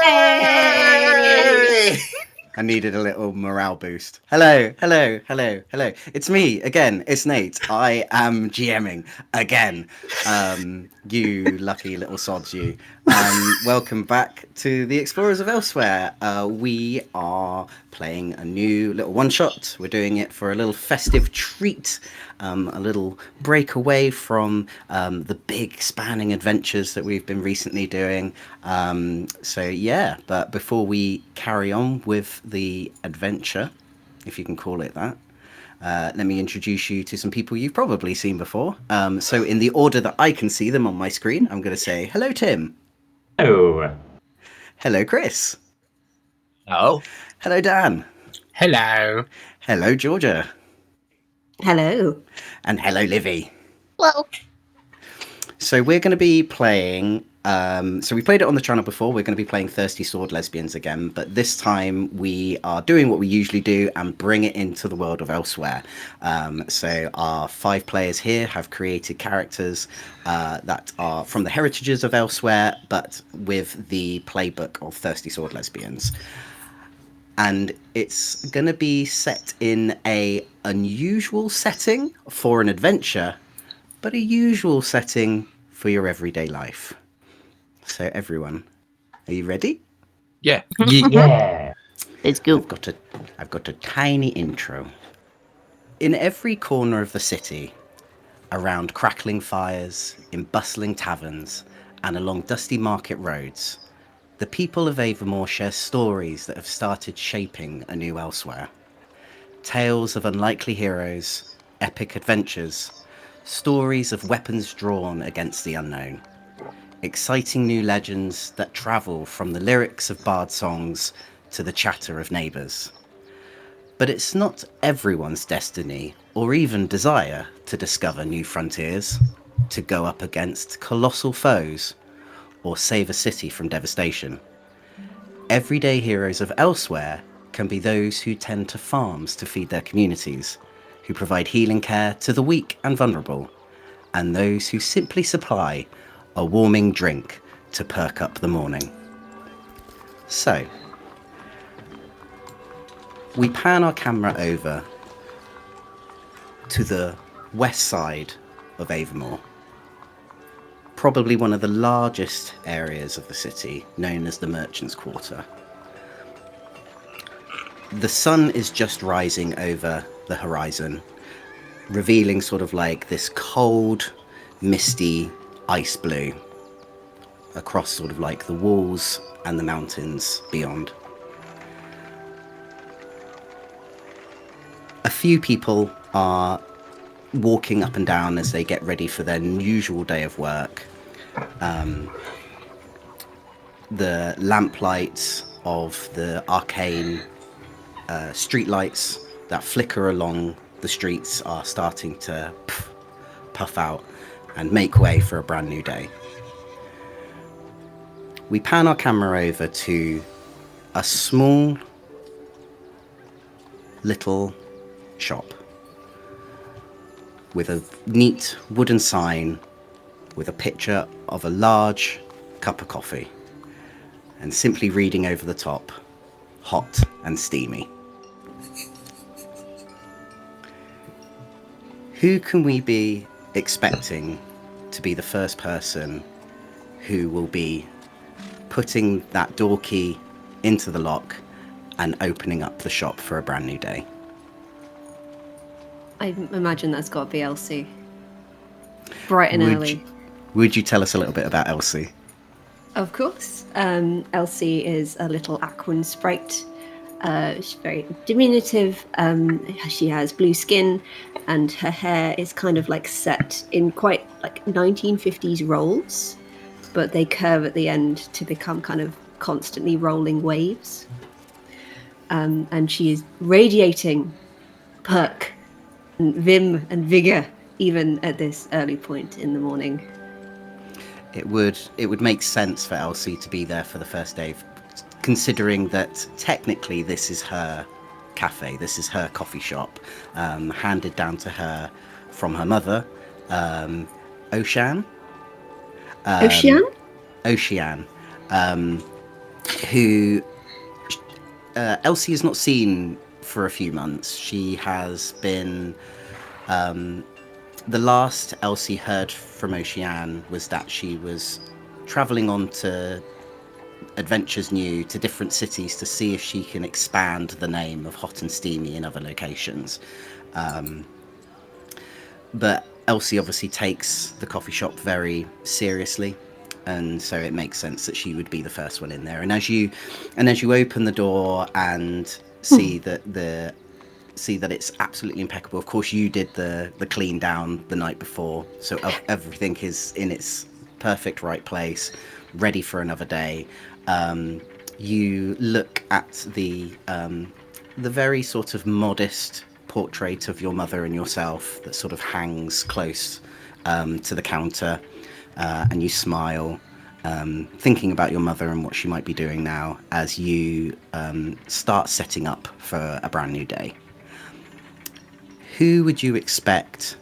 Yay! I needed a little morale boost. Hello. It's me again. It's Nate. I am GMing again. You lucky little sods, you. Welcome back to the Explorers of Elsewhere. We are playing a new little one-shot. We're doing it for a little festive treat. A little break away from the big spanning adventures that we've been recently doing. But before we carry on with the adventure, if you can call it that, let me introduce you to some people you've probably seen before. So in the order that I can see them on my screen, I'm going to say, hello, Tim. Oh. Hello, Chris. Oh. Hello, Dan. Hello. Hello, Georgia. Hello. And hello, Livy. Hello. So we're going to be playing... so we played it on the channel before. We're going to be playing Thirsty Sword Lesbians again. But this time we are doing what we usually do and bring it into the world of Elsewhere. So our 5 players here have created characters that are from the heritages of Elsewhere, but with the playbook of Thirsty Sword Lesbians. And it's going to be set in a unusual setting for an adventure, but a usual setting for your everyday life. So everyone, are you ready? Yeah. Yeah. Let's go. I've got a tiny intro. In every corner of the city, around crackling fires, in bustling taverns, and along dusty market roads, the people of Avamore share stories that have started shaping a new Elsewhere. Tales of unlikely heroes, epic adventures, stories of weapons drawn against the unknown. Exciting new legends that travel from the lyrics of bard songs to the chatter of neighbours. But it's not everyone's destiny or even desire to discover new frontiers, to go up against colossal foes, or save a city from devastation. Everyday heroes of Elsewhere can be those who tend to farms to feed their communities, who provide healing care to the weak and vulnerable, and those who simply supply a warming drink to perk up the morning. So, we pan our camera over to the west side of Avamore, probably one of the largest areas of the city, known as the Merchants' Quarter. The sun is just rising over the horizon, revealing sort of like this cold, misty ice blue across sort of like the walls and the mountains beyond. A few people are walking up and down as they get ready for their usual day of work. The lamplights of the arcane streetlights that flicker along the streets are starting to puff out and make way for a brand new day. We pan our camera over to a small little shop with a neat wooden sign with a picture of a large cup of coffee and simply reading over the top, hot and steamy. Who can we be expecting to be the first person who will be putting that door key into the lock and opening up the shop for a brand new day? I imagine that's got to be Elsie. Bright and early. Would you tell us a little bit about Elsie? Of course. Elsie is a little aquan sprite. She's very diminutive. She has blue skin, and her hair is kind of like set in quite like 1950s rolls, but they curve at the end to become kind of constantly rolling waves. And she is radiating perk and vim and vigor even at this early point in the morning. It would make sense for Elsie to be there for the first day, considering that technically this is her café, this is her coffee shop, handed down to her from her mother, Ocean. Ocean? Ocean. who Elsie has not seen for a few months. She has been... the last Elsie heard from Oceane was that she was travelling on to Adventures New to different cities to see if she can expand the name of Hot and Steamy in other locations. But Elsie obviously takes the coffee shop very seriously, and so it makes sense that she would be the first one in there. And as you open the door and see that it's absolutely impeccable. Of course, you did the clean down the night before, so everything is in its perfect right place, ready for another day. You look at the very sort of modest portrait of your mother and yourself that sort of hangs close to the counter, and you smile, thinking about your mother and what she might be doing now as you start setting up for a brand new day. Who would you expect?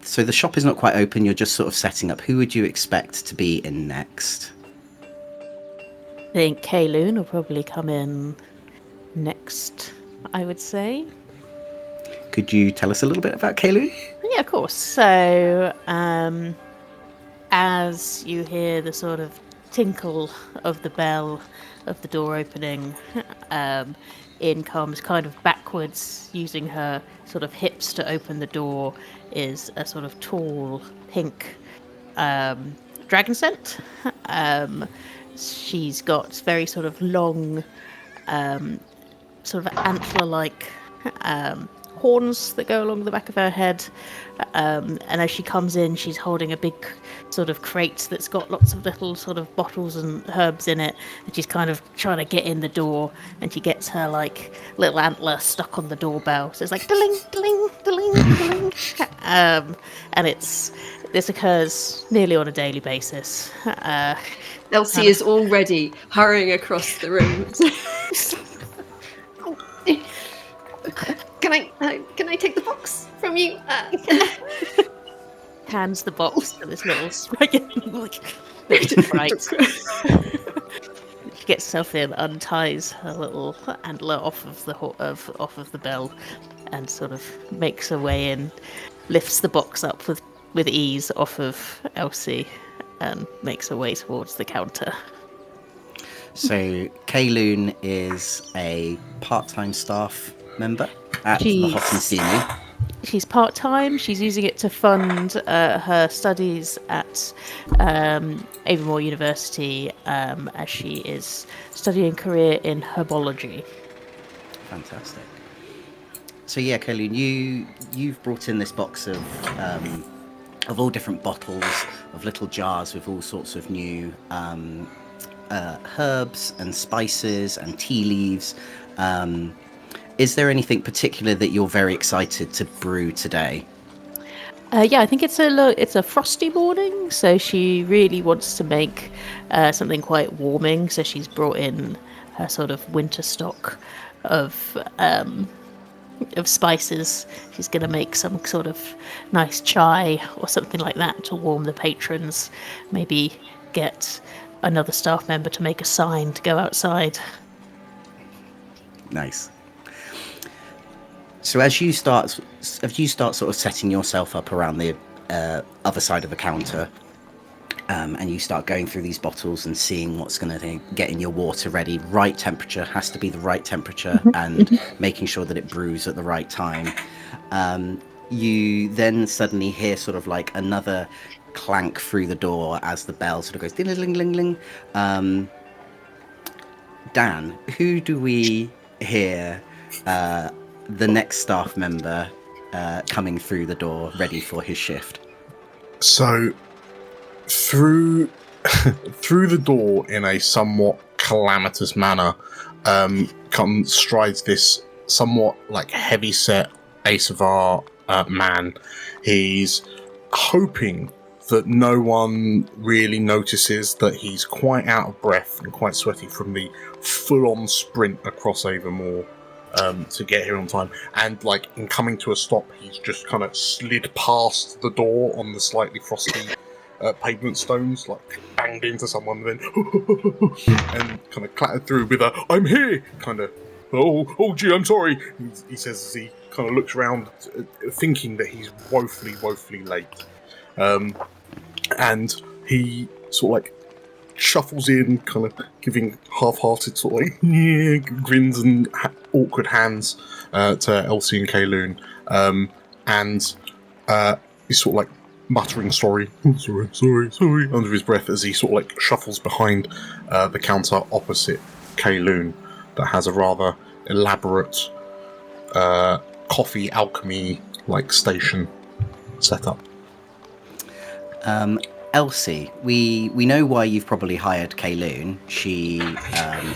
So the shop is not quite open, you're just sort of setting up. Who would you expect to be in next? I think Kayloon will probably come in next, I would say. Could you tell us a little bit about Kaylu? Yeah, of course. So, as you hear the sort of tinkle of the bell of the door opening, in comes kind of backwards, using her sort of hips to open the door, is a sort of tall, pink dragon scent. She's got very sort of long, sort of antler-like horns that go along the back of her head, and as she comes in, she's holding a big sort of crate that's got lots of little sort of bottles and herbs in it, and she's kind of trying to get in the door, and she gets her like little antler stuck on the doorbell, so it's like ding ding ding ding. And this occurs nearly on a daily basis. Elsie is already hurrying across the room. Can I take the box from you? Hands the box to this little sprite. She gets herself in, unties her little antler off of the bell, and sort of makes her way in, lifts the box up with ease off of Elsie, and makes her way towards the counter. So Kayloon is a part-time staff member at the Hot and Steamy. She's part-time. She's using it to fund her studies at Avonmore University, as she is studying a career in herbology. Fantastic. So yeah, Kayloon, you've brought in this box of all different bottles, of little jars with all sorts of new herbs and spices and tea leaves. Is there anything particular that you're very excited to brew today? Yeah, I think it's a frosty morning, so she really wants to make something quite warming. So she's brought in her sort of winter stock of spices. She's going to make some sort of nice chai or something like that to warm the patrons. Maybe get another staff member to make a sign to go outside. Nice. So as you start sort of setting yourself up around the other side of the counter, and you start going through these bottles and seeing what's going to get in your water ready, right temperature, has to be the right temperature, and making sure that it brews at the right time, you then suddenly hear sort of like another clank through the door as the bell sort of goes ding-a-ling-ling-ling. Dan, who do we hear the next staff member coming through the door ready for his shift? So through the door in a somewhat calamitous manner strides this somewhat like heavy set Asavar man. He's hoping that no one really notices that he's quite out of breath and quite sweaty from the full-on sprint across Avonmore to get here on time. And like in coming to a stop, he's just kind of slid past the door on the slightly frosty pavement stones, like banged into someone, and then and kind of clattered through with a "I'm here" kind of. Oh, gee, I'm sorry. He says as he kind of looks around, thinking that he's woefully late, and he sort of like shuffles in, kind of giving half-hearted sort of like grins and awkward hands to Elsie and Kayloon, and he's sort of like muttering sorry under his breath as he sort of like shuffles behind the counter opposite Kayloon that has a rather elaborate coffee alchemy like station set up. Elsie, we know why you've probably hired Kayloon. She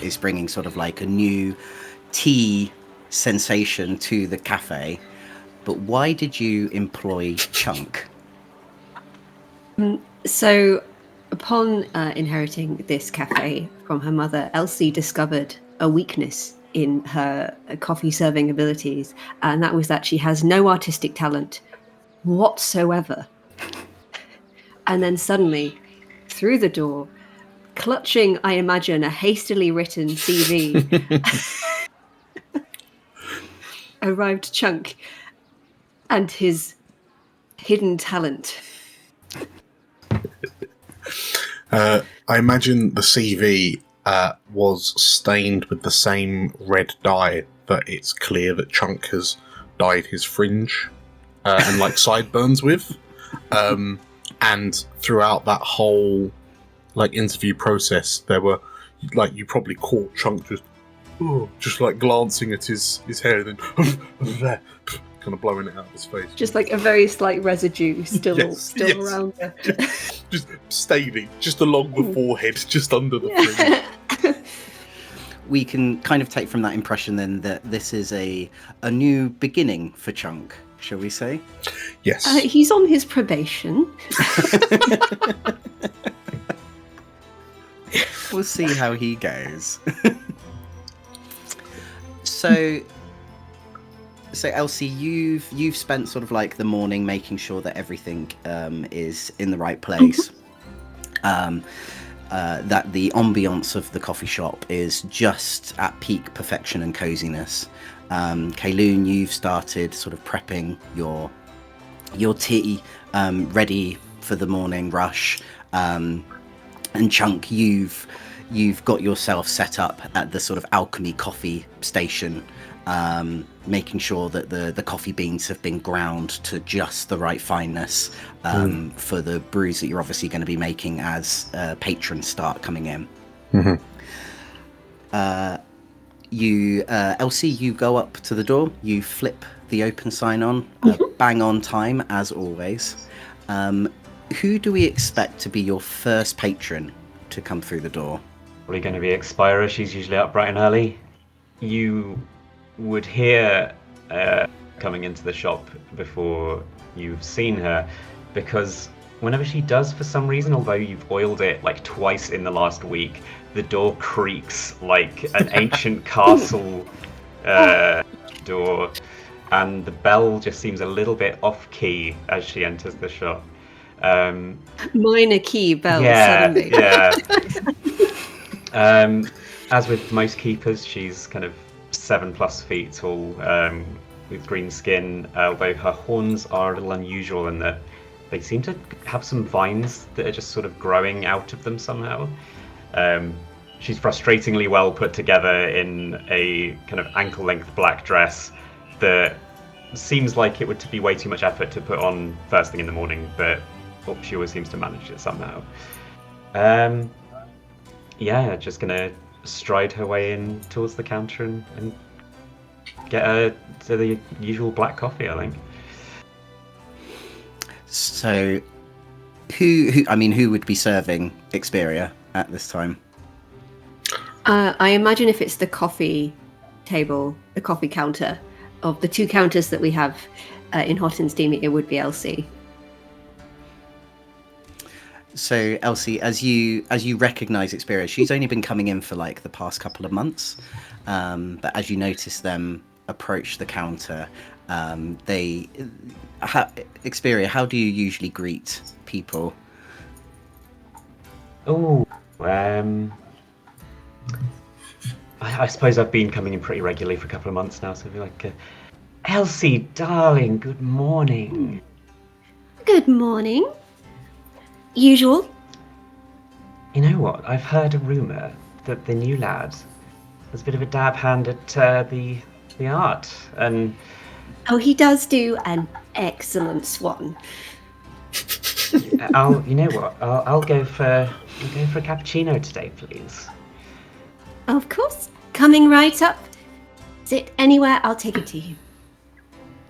is bringing sort of like a new tea sensation to the cafe. But why did you employ Chunk? So, upon inheriting this cafe from her mother, Elsie discovered a weakness in her coffee serving abilities, and that was that she has no artistic talent whatsoever. And then suddenly, through the door, clutching, I imagine, a hastily written CV, arrived Chunk and his hidden talent. I imagine the CV was stained with the same red dye that it's clear that Chunk has dyed his fringe and like sideburns with. And throughout that whole like interview process, there were like you probably caught Chunk just like glancing at his hair, and then kind of blowing it out of his face. Just like a very slight residue still Yes. around there. Just staining, just along the forehead, just under the fringe. We can kind of take from that impression then that this is a new beginning for Chunk, shall we say? Yes. He's on his probation. We'll see how he goes. So Elsie, you've spent sort of like the morning making sure that everything is in the right place. That the ambience of the coffee shop is just at peak perfection and coziness. Kayloon, you've started sort of prepping your tea, ready for the morning rush. And Chunk, you've got yourself set up at the sort of alchemy coffee station, making sure that the coffee beans have been ground to just the right fineness for the brews that you're obviously going to be making as patrons start coming in. Mm-hmm. Elsie, you go up to the door, you flip the open sign on, bang on time as always. Who do we expect to be your first patron to come through the door? Probably going to be Expira. She's usually up bright and early. You would hear coming into the shop before you've seen her, because whenever she does, for some reason, although you've oiled it like twice in the last week, the door creaks like an ancient castle door, and the bell just seems a little bit off key as she enters the shop. Minor key bell suddenly. Yeah. As with most keepers, she's kind of 7+ feet tall, with green skin, although her horns are a little unusual in that they seem to have some vines that are just sort of growing out of them somehow. She's frustratingly well put together in a kind of ankle-length black dress that seems like it would be way too much effort to put on first thing in the morning, but she always seems to manage it somehow. Just gonna stride her way in towards the counter and get her to the usual black coffee, I think. So, who would be serving Xperia at this time? I imagine if it's the coffee table, the coffee counter, of the two counters that we have in Hot and Steamy, it would be Elsie. So Elsie, as you recognise Xperia, she's only been coming in for like the past couple of months, but as you notice them approach the counter, Xperia, how do you usually greet people Oh, I suppose I've been coming in pretty regularly for a couple of months now, so I'd be like, Elsie, darling, good morning. Good morning. Usual. You know what? I've heard a rumour that the new lad has a bit of a dab hand at the art, and Oh, he does do an excellent swan. I'll go for a cappuccino today, please. Of course. Coming right up. Sit anywhere, I'll take it to you.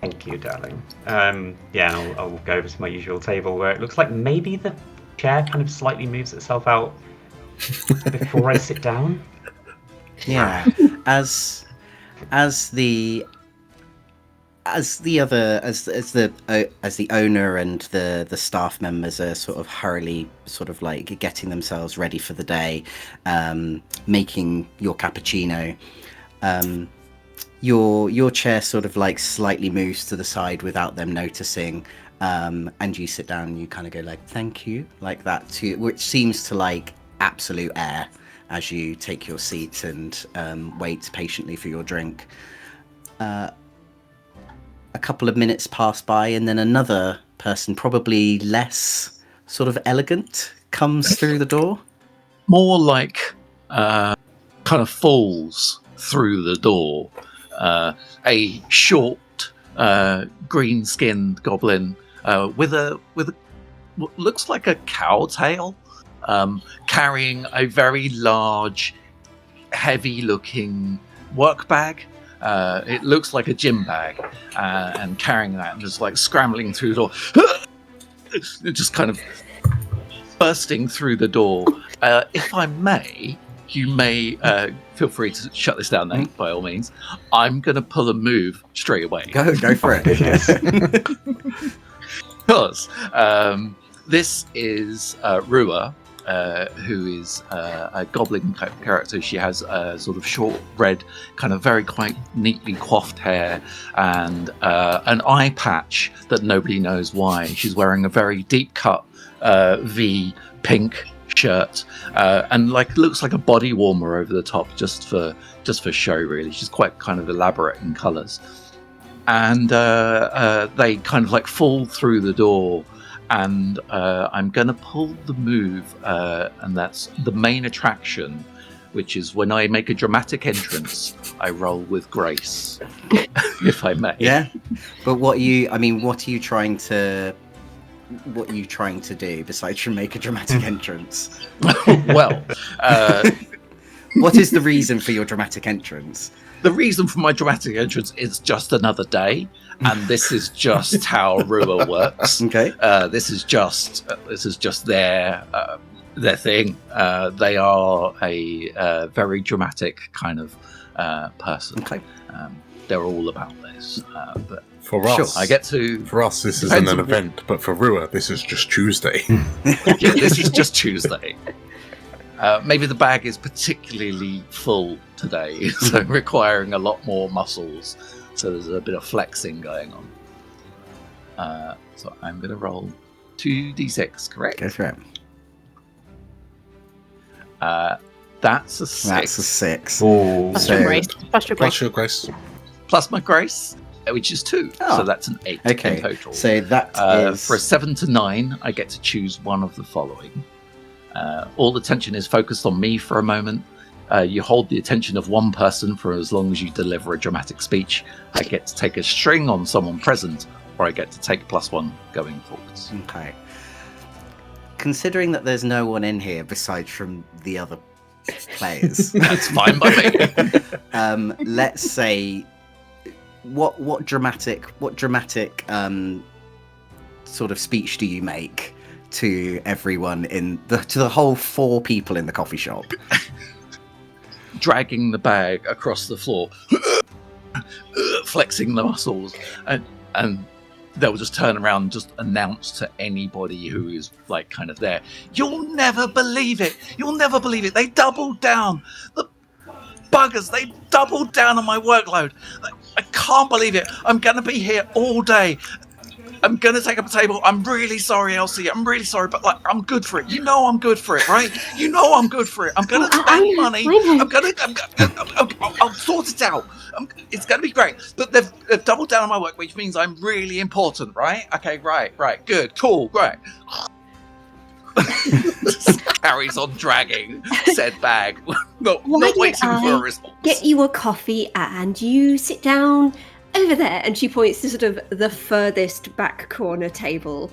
Thank you, darling. And I'll go over to my usual table where it looks like maybe the chair kind of slightly moves itself out before I sit down. Yeah, as the owner and the staff members are sort of hurriedly sort of like getting themselves ready for the day, making your cappuccino, your chair sort of like slightly moves to the side without them noticing, and you sit down and you kind of go like thank you like that too, which seems to like absolute air as you take your seat and wait patiently for your drink. A couple of minutes pass by, and then another person, probably less sort of elegant, comes through the door. More like kind of falls through the door. A short, green-skinned goblin with a what looks like a cow tail, carrying a very large, heavy-looking work bag. It looks like a gym bag, and carrying that and just like scrambling through the door, just kind of bursting through the door. If I may, you may feel free to shut this down then, by all means. I'm going to pull a move straight away. Go for it. Because this is Rua, who is a goblin character. She has a sort of short red, kind of very quite neatly coiffed hair, and an eye patch that nobody knows why. She's wearing a very deep cut V pink shirt, and like looks like a body warmer over the top, just for show. Really, she's quite kind of elaborate in colours, and they kind of like fall through the door. And I'm going to pull the move, and that's the main attraction, which is when I make a dramatic entrance, I roll with grace, if I may. Yeah, but what are you trying to do besides to make a dramatic entrance? Well, what is the reason for your dramatic entrance? The reason for my dramatic entrance is just another day, and this is just how Rua works. Okay. This is just their thing. They are a very dramatic kind of person. Okay. They're all about this. But For us, I get to. For us, this isn't an event, but for Rua, this is just Tuesday. Yeah, this is just Tuesday. Maybe the bag is particularly full today, so requiring a lot more muscles. So there's a bit of flexing going on. So I'm going to roll 2d6, correct? Go for it. That's a 6. That's a 6. Oh, Plus your grace. Plus your grace. Plus your grace. Plus my grace, which is 2. Oh. So that's an 8 Okay. in total. So that is For a 7 to 9, I get to choose one of the following. All attention is focused on me for a moment. You hold the attention of one person for as long as you deliver a dramatic speech. I get to take a string on someone present, or I get to take +1 going forwards. Okay. Considering that there's no one in here besides from the other players, That's fine by me. let's say what dramatic sort of speech do you make to everyone to the whole 4 people in the coffee shop? Dragging the bag across the floor, flexing the muscles, and they'll just turn around and just announce to anybody who is like kind of there, "You'll never believe it! You'll never believe it! They doubled down! The buggers! They doubled down on my workload! I can't believe it! I'm going to be here all day! I'm gonna take up a table. I'm really sorry, Elsie. I'm really sorry, but like, I'm good for it. You know, I'm good for it, right? You know, I'm good for it. I'm gonna spend money. I'll sort it out. It's gonna be great. But they've doubled down on my work, which means I'm really important, right? Okay, right, good, cool, great. Carries on dragging said bag, not waiting for a response. Get you a coffee and you sit down over there. And she points to sort of the furthest back corner table.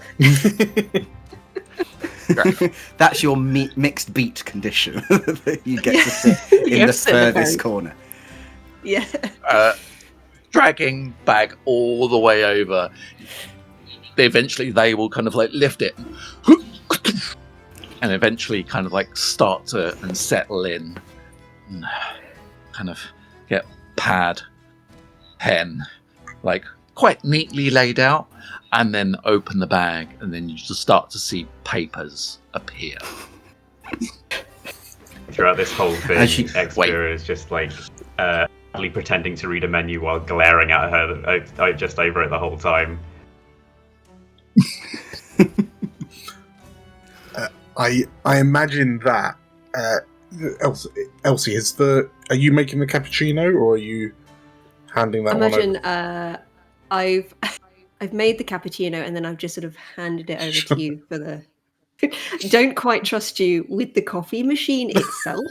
That's your mixed beat condition. That you get to sit in the furthest corner. Yeah. Dragging bag all the way over. Eventually they will kind of like lift it and eventually kind of like start to and settle in and kind of get pad, pen, like quite neatly laid out, and then open the bag, and then you just start to see papers appear. Throughout this whole thing, Expira is just like pretending to read a menu while glaring at her just over it the whole time. I imagine that Elsie, are you making the cappuccino or are you handing that one over? I've made the cappuccino and then I've just sort of handed it over to you for the. Don't quite trust you with the coffee machine itself.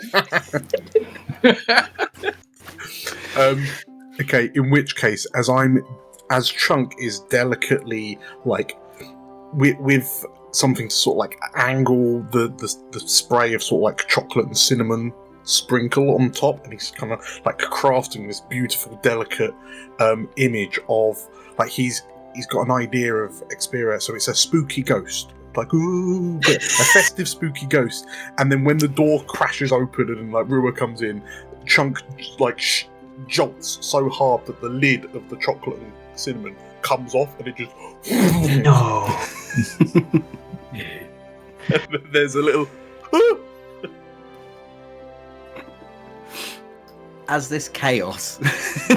Okay, in which case, as Chunk is delicately like with something to sort of like angle the spray of sort of like chocolate and cinnamon sprinkle on top, and he's kind of like crafting this beautiful, delicate image of like he's got an idea of Expira, so it's a spooky ghost, like ooh, a festive spooky ghost. And then when the door crashes open and like Rua comes in, Chunk like jolts so hard that the lid of the chocolate and cinnamon comes off, and it just no. And there's a little. As this chaos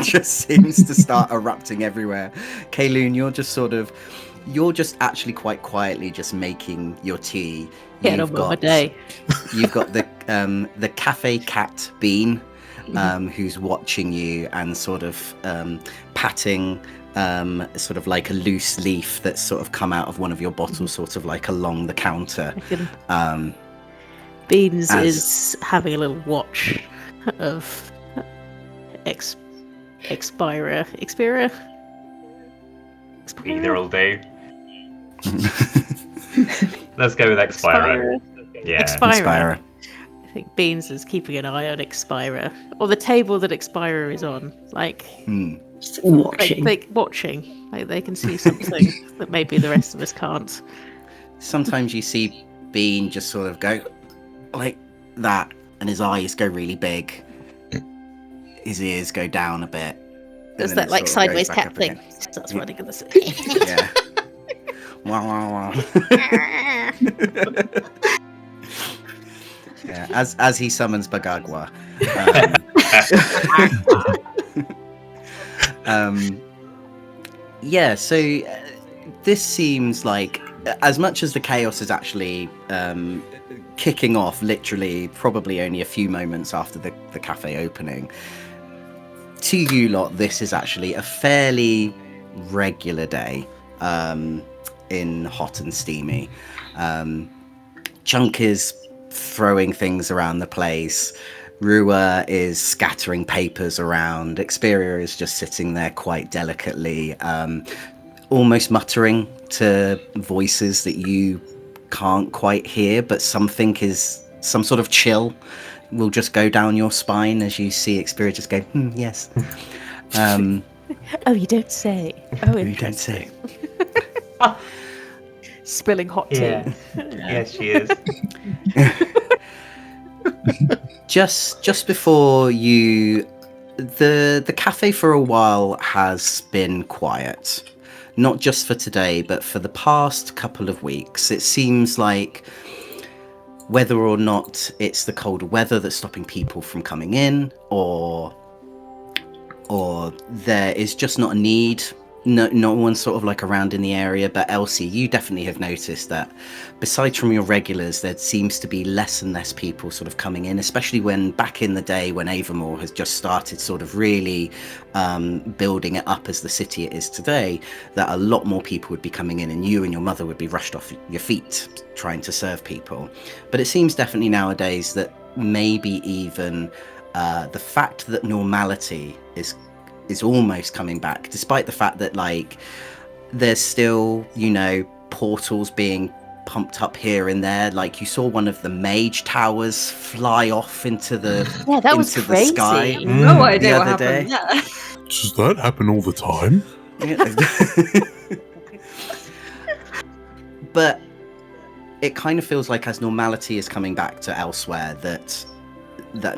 just seems to start erupting everywhere, Kayloon, you're just actually quite quietly just making your tea. Get on with my day. You've got the cafe cat Bean, who's watching you and sort of patting sort of like a loose leaf that's sort of come out of one of your bottles, sort of like along the counter. Beans is having a little watch of Expira. Either all day. Let's go with Expira. Yeah, Expira. I think Beans is keeping an eye on Expira, or the table that Expira is on. Like watching. Like they can see something that maybe the rest of us can't. Sometimes you see Bean just sort of go like that, and his eyes go really big. His ears go down a bit. Does that like sideways cat thing? Starts running in the city. Yeah. Wow, wow, wow. Yeah, as he summons Bagagwa. Yeah, so this seems like, as much as the chaos is actually kicking off, literally probably only a few moments after the cafe opening, to you lot, this is actually a fairly regular day in Hot and Steamy. Chunk is throwing things around the place. Rua is scattering papers around. Expira is just sitting there quite delicately, almost muttering to voices that you can't quite hear, but some sort of chill will just go down your spine as you see Expira just go, yes. Oh, you don't say. Oh, you don't say. Spilling hot tea. Yeah. Yes, she is. Just before you, the cafe for a while has been quiet. Not just for today, but for the past couple of weeks. It seems like whether or not it's the cold weather that's stopping people from coming in, or there is just not a need no one's sort of like around in the area. But Elsie, you definitely have noticed that besides from your regulars, there seems to be less and less people sort of coming in, especially when back in the day when Avamore has just started sort of really building it up as the city it is today, that a lot more people would be coming in and you and your mother would be rushed off your feet trying to serve people. But it seems definitely nowadays that maybe even the fact that normality is almost coming back, despite the fact that like there's still, you know, portals being pumped up here and there. Like you saw one of the mage towers fly off into the that was into crazy. the sky No the idea what other happened day. there. Does that happen all the time? But it kind of feels like as normality is coming back to elsewhere, that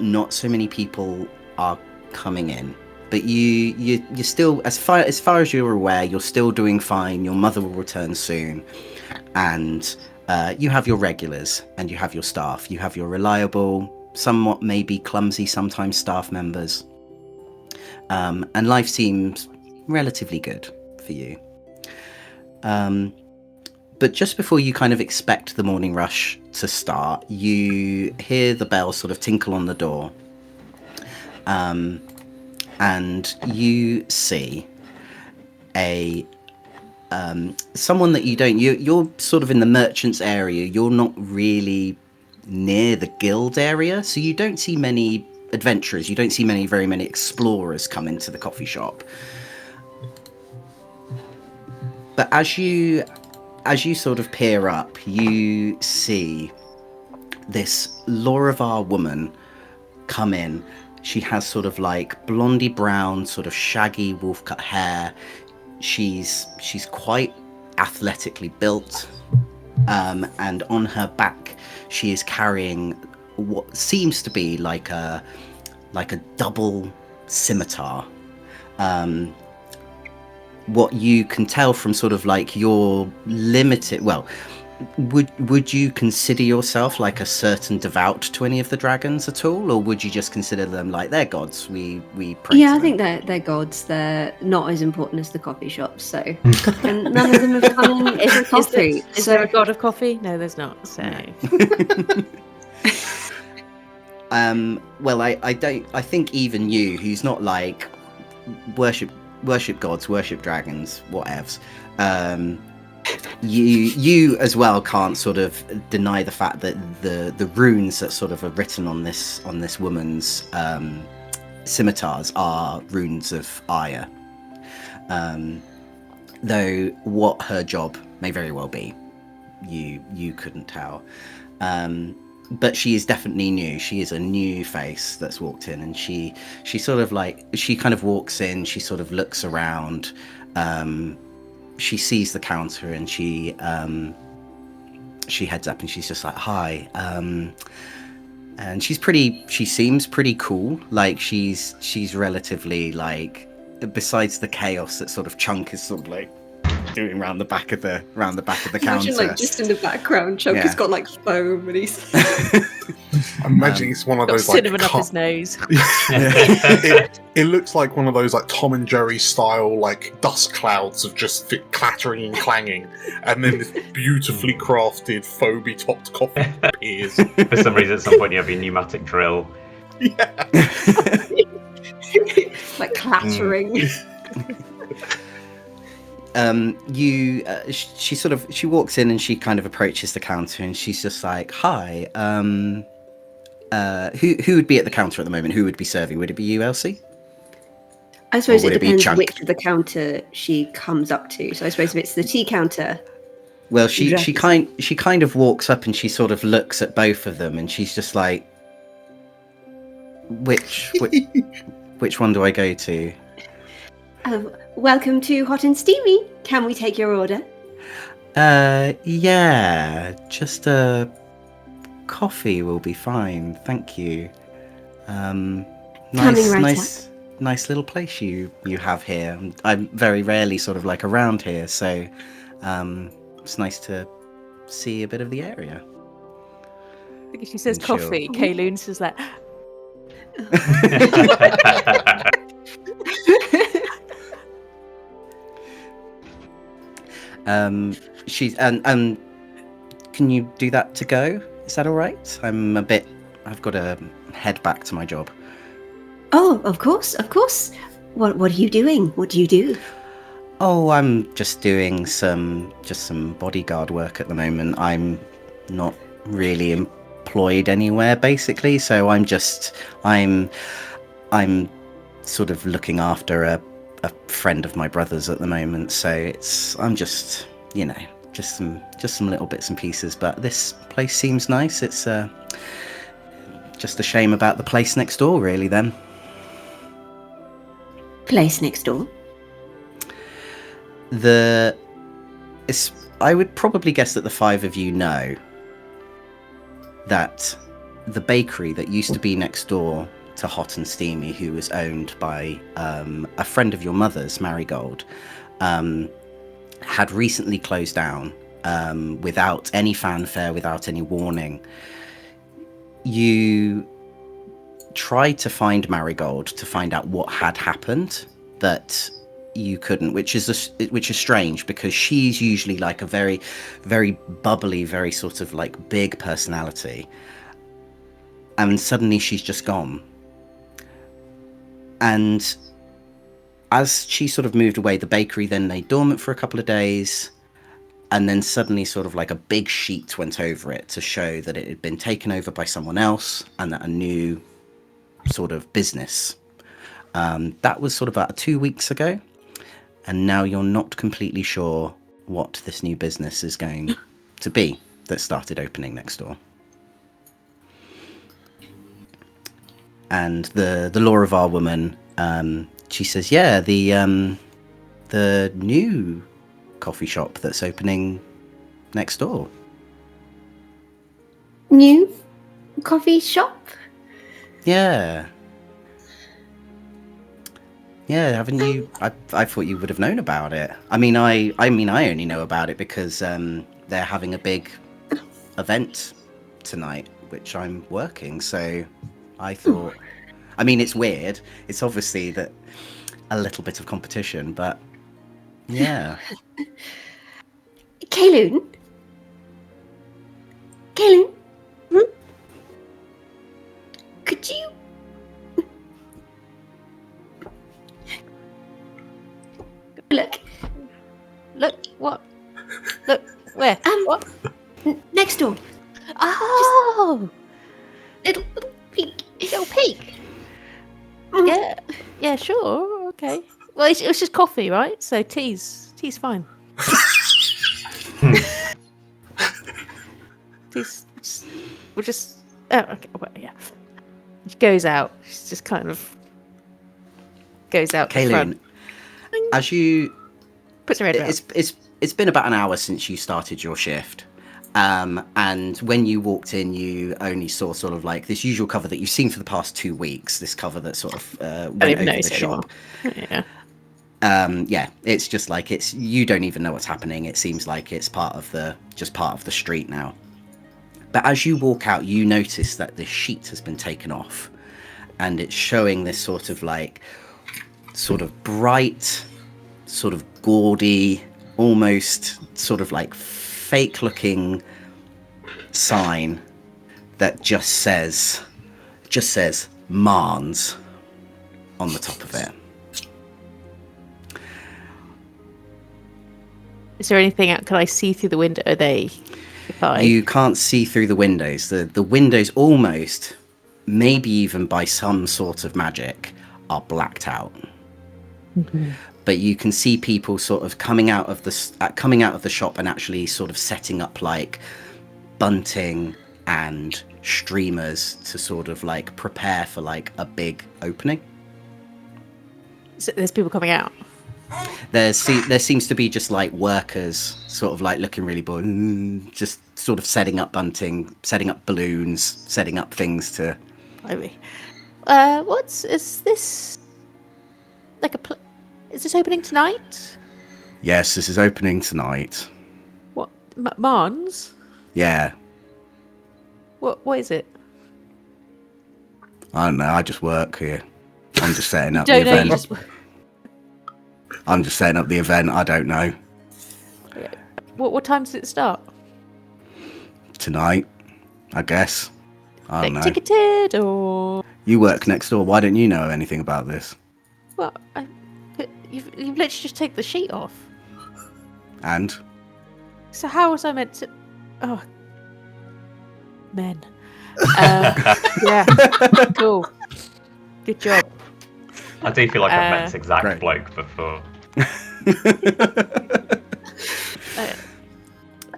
not so many people are coming in. But you're still, as far as you're aware, you're still doing fine. Your mother will return soon, and you have your regulars and you have your staff. You have your reliable, somewhat maybe clumsy sometimes staff members, and life seems relatively good for you. But just before you kind of expect the morning rush to start, you hear the bell sort of tinkle on the door. And you see someone that you're sort of in the merchants area. You're not really near the guild area, so you don't see many adventurers. You don't see very many explorers come into the coffee shop. But as you sort of peer up, you see this Lorivar woman come in. She has sort of like blondie brown, sort of shaggy wolf cut hair. She's quite athletically built, and on her back she is carrying what seems to be like a double scimitar. What you can tell from sort of like your limited, well, would you consider yourself like a certain devout to any of the dragons at all, or would you just consider them like they're gods? We pray Yeah, to I think them? they're gods. They're not as important as the coffee shops, so and none of them have come in for coffee. Is there a god of coffee? No, there's not. So Well, I think even you, who's not like worship gods, worship dragons, whatevs, you as well can't sort of deny the fact that the runes that sort of are written on this woman's scimitars are runes of ire. Though what her job may very well be, you couldn't tell. But she is definitely new. She is a new face that's walked in, and she sort of like, she kind of walks in, she sort of looks around, she sees the counter, and she heads up and she's just like, hi. And she seems pretty cool. Like she's relatively like, besides the chaos that sort of Chunk is sort of like doing round the back of the counter. Imagine like just in the background, Chunk has got like foam and he's I'm imagining it's one of got those like cinnamon up his nose. it looks like one of those like Tom and Jerry style like dust clouds of just clattering and clanging, and then this beautifully crafted foamy topped coffee appears. For some reason, at some point, you have your pneumatic drill. Yeah. like clattering. She walks in and she kind of approaches the counter and she's just like, hi, who would be at the counter at the moment? Who would be serving? Would it be you, Elsie? I suppose Or it would it be depends Chunk? which of the counter she comes up to. So I suppose if it's the tea counter. Well, she Exactly. kind of walks up and she sort of looks at both of them and she's just like, which one do I go to? Welcome to Hot and Steamy. Can we take your order? Yeah, just a coffee will be fine, thank you. Nice little place you have here. I'm very rarely sort of like around here, so it's nice to see a bit of the area. I think if she says And chill. coffee, Kayloon's just like, She's and can you do that to go? Is that all right? I've got to head back to my job. Oh, of course. What are you doing? What do you do? Oh, I'm just doing some bodyguard work at the moment. I'm not really employed anywhere, basically. So I'm sort of looking after a friend of my brother's at the moment. So I'm just, just some little bits and pieces. But this place seems nice. It's just a shame about the place next door, really. Then. Place next door? I would probably guess that the five of you know that the bakery that used to be next door to Hot and Steamy, who was owned by a friend of your mother's, Marigold, had recently closed down without any fanfare, without any warning. You tried to find Marigold to find out what had happened, but you couldn't, which is strange, because she's usually like a very, very bubbly, very sort of like big personality, and suddenly she's just gone. And as she sort of moved away, the bakery then lay dormant for a couple of days, and then suddenly sort of like a big sheet went over it to show that it had been taken over by someone else and that a new sort of business. That was sort of about 2 weeks ago. And now you're not completely sure what this new business is going to be that started opening next door. And the Lorivar woman, she says, yeah, the new coffee shop that's opening next door. New coffee shop? Yeah. Yeah, haven't you? I thought you would have known about it. I mean, I only know about it because they're having a big event tonight, which I'm working. So I thought, I mean, it's weird. It's obviously that a little bit of competition, but yeah. Kayloon? Could you... Look, what? Look, where? What? Next door. Oh! Little peek. Little peek. Yeah, sure, okay. Well, it was just coffee, right? So tea's fine. We'll just... Oh, okay, well, yeah. She goes out. She just kind of goes out the front. As you... Puts her head around. It's been about an hour since you started your shift. And when you walked in, you only saw sort of like this usual cover that you've seen for the past 2 weeks. This cover that sort of went over the shop. Yeah. Yeah, it's just like you don't even know what's happening. It seems like it's part of the street now. But as you walk out, you notice that the sheet has been taken off, and it's showing this sort of like sort of bright, sort of gaudy, almost sort of like fake looking sign that just says Mahn's on the top of it. Is there anything out? Can I see through the window? Are they? You can't see through the windows. The windows almost, maybe even by some sort of magic, are blacked out. Mm-hmm. But you can see people sort of coming out of the shop and actually sort of setting up like bunting and streamers to sort of like prepare for like a big opening. So there's people coming out. There seems to be just like workers sort of like looking really bored, just sort of setting up bunting, setting up balloons, setting up things to... Is this like is this opening tonight? Yes, this is opening tonight. What? Mahn's? Yeah. What is it? I don't know, I just work here. I'm just setting up the event. I'm just setting up the event, I don't know. What time does it start? Tonight, I guess. I don't know. Ticketed or? You work next door. Why don't you know anything about this? Well, you've literally just take the sheet off. And? So how was I meant to? Oh, men. Yeah, cool. Good job. I do feel like I've met this exact great. bloke before.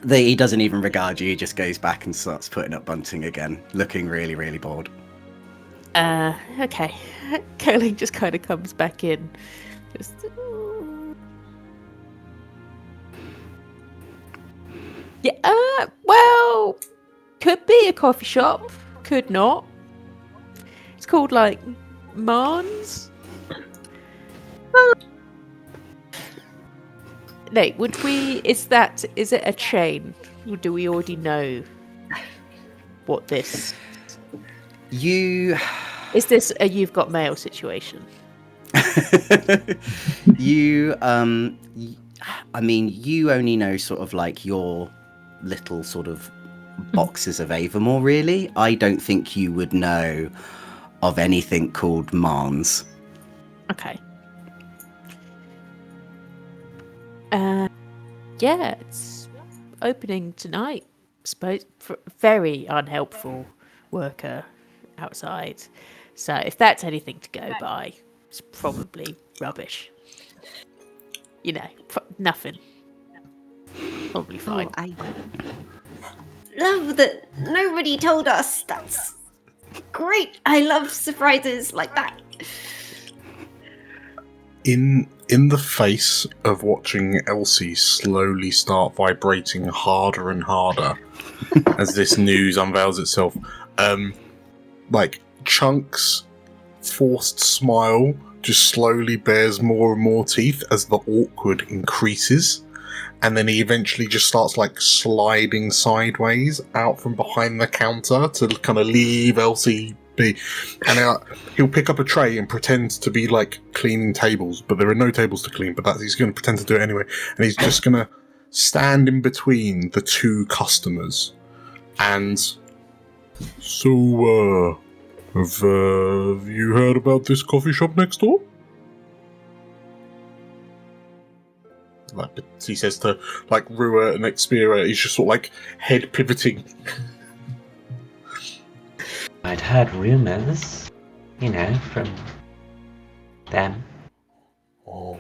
He doesn't even regard you. He just goes back and starts putting up bunting again, looking really, really bored. Okay. Curling just kind of comes back in. Just, yeah, well, could be a coffee shop, could not. It's called, like, Mahn's. No, would we... Is it a chain? Or do we already know what this... Is this a You've Got Mail situation? You only know sort of like your little sort of boxes of Avamore, really. I don't think you would know of anything called Mahn's. Okay. Yeah, it's opening tonight. Suppose very unhelpful worker outside. So if that's anything to go by, it's probably rubbish. You know, nothing. Probably fine. Oh, I love that nobody told us. That's great. I love surprises like that. In the face of watching Elsie slowly start vibrating harder and harder as this news unveils itself, like Chunk's forced smile just slowly bears more and more teeth as the awkward increases, and then he eventually just starts like sliding sideways out from behind the counter to kind of leave Elsie be. And he'll pick up a tray and pretend to be like cleaning tables, but there are no tables to clean, but he's going to pretend to do it anyway, and he's just going to stand in between the two customers. And so, have you heard about this coffee shop next door? Like he says to like Rua and Expira, he's just sort of like head pivoting. I'd heard rumours, from them. Oh,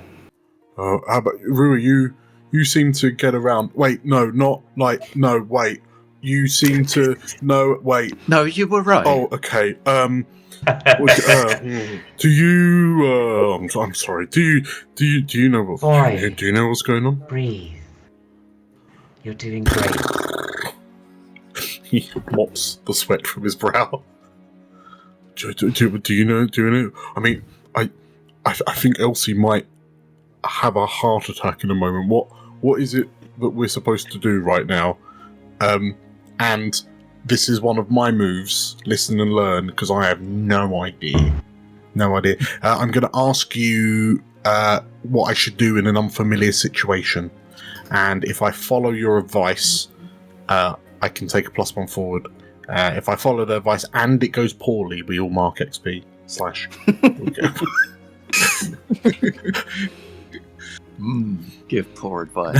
how about Rua? You seem to get around. Wait, no, not like no. Wait, you seem to no. Wait, No, you were right. oh, okay. Do you? I'm sorry. Do you know what's Boy. Do you know what's going on? Breathe. You're doing great. He mops the sweat from his brow. Do you know? I mean, I think Elsie might have a heart attack in a moment. What is it that we're supposed to do right now? And this is one of my moves. Listen and learn, because I have no idea. No idea. I'm going to ask you what I should do in an unfamiliar situation, and if I follow your advice, I can take a +1 forward. If I follow the advice and it goes poorly, we all mark XP / Give poor advice.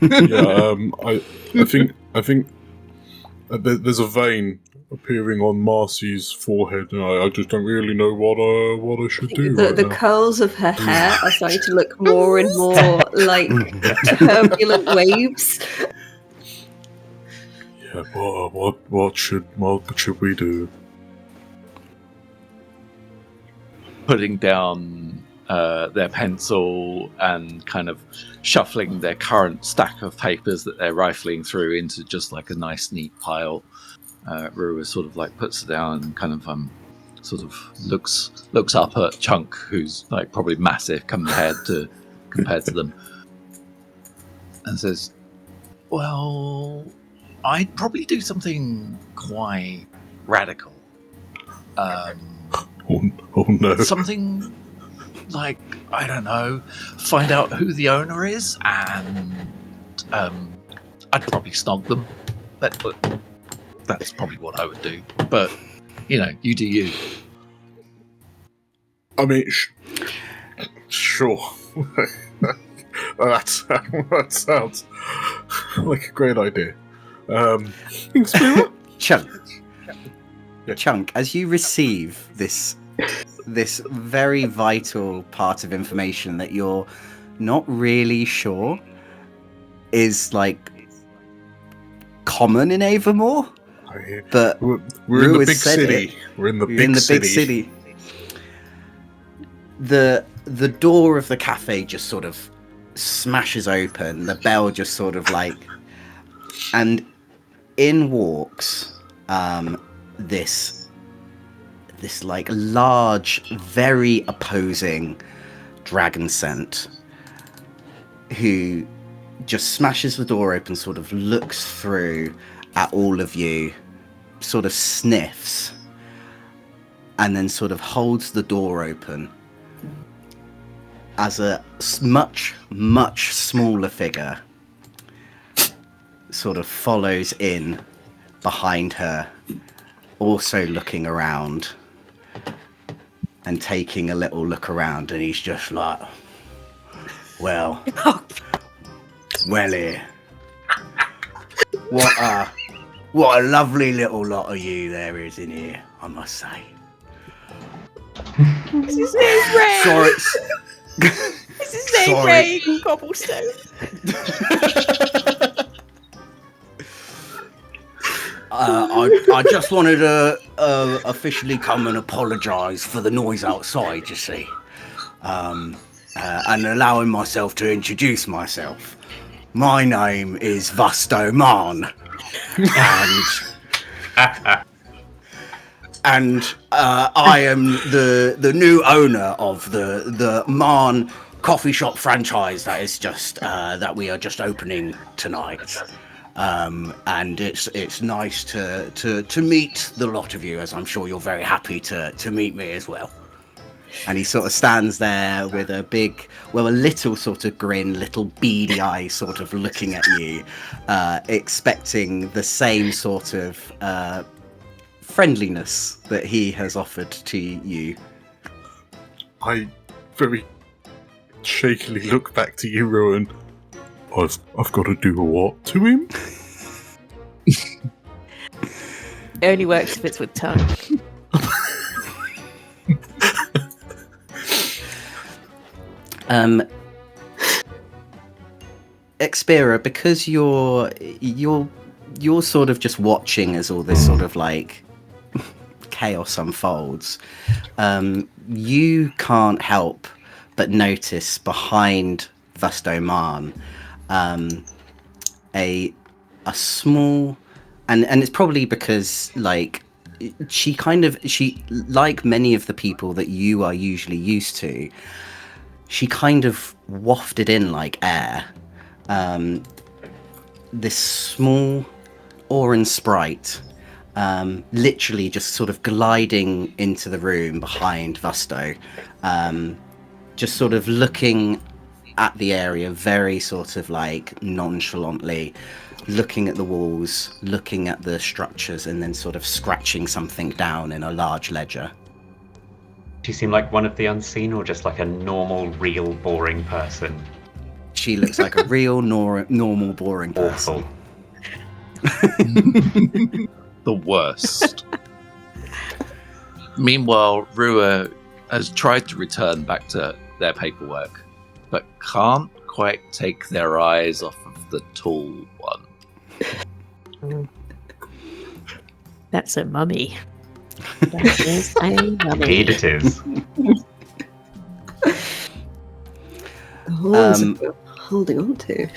Yeah, I think there's a vein appearing on Marcy's forehead, and I just don't really know what I should do. The curls of her hair are starting to look more and more like turbulent waves. Yeah, what should we do? Putting down their pencil and kind of shuffling their current stack of papers that they're rifling through into just like a nice neat pile. Rua sort of like puts it down and kind of sort of looks up at Chunk, who's like probably massive compared to them, and says, "Well, I'd probably do something quite radical. Oh no! Something like, I don't know, find out who the owner is and I'd probably snog them. That's probably what I would do. But, you do you. I mean, sure. that sounds like a great idea. Chunk. Yeah. Chunk, as you receive this very vital part of information that you're not really sure is like common in Avermore, but we're in Rue the has big said city. it. We're in the You're big in the city. big city. The door of the cafe just sort of smashes open. The bell just sort of like, and in walks this like large, very opposing dragon scent, who just smashes the door open, sort of looks through at all of you, sort of sniffs, and then sort of holds the door open as a much, much smaller figure sort of follows in behind her, also looking around and taking a little look around, and he's just like, well here. What a lovely little lot of you there is in here, I must say. Is his name Ray? Sorry. Is his name Sorry. Ray from Cobblestone? I just wanted to officially come and apologise for the noise outside, you see. And allowing myself to introduce myself. My name is Mahn, and I am the new owner of the Mahn coffee shop franchise that is just that we are just opening tonight. And it's nice to meet the lot of you, as I'm sure you're very happy to meet me as well. And he sort of stands there with a little sort of grin, little beady eye sort of looking at you, expecting the same sort of friendliness that he has offered to you. I very shakily look back to you, Rowan. I've got to do a what to him? It only works if it's with tongue. Expira, because you're sort of just watching as all this sort of like chaos unfolds, you can't help but notice behind Mahn a small, and it's probably because like she like many of the people that you are usually used to, she kind of wafted in like air. This small Oran sprite, literally just sort of gliding into the room behind Vusto, just sort of looking at the area very sort of like nonchalantly, looking at the walls, looking at the structures, and then sort of scratching something down in a large ledger. Do you seem like one of the unseen, or just like a normal, real, boring person? She looks like a real normal, boring person. Awful. The worst. Meanwhile, Rua has tried to return back to their paperwork, but can't quite take their eyes off of the tall one. That's a mummy. That is a mummy. Indeed it is. Holding on to.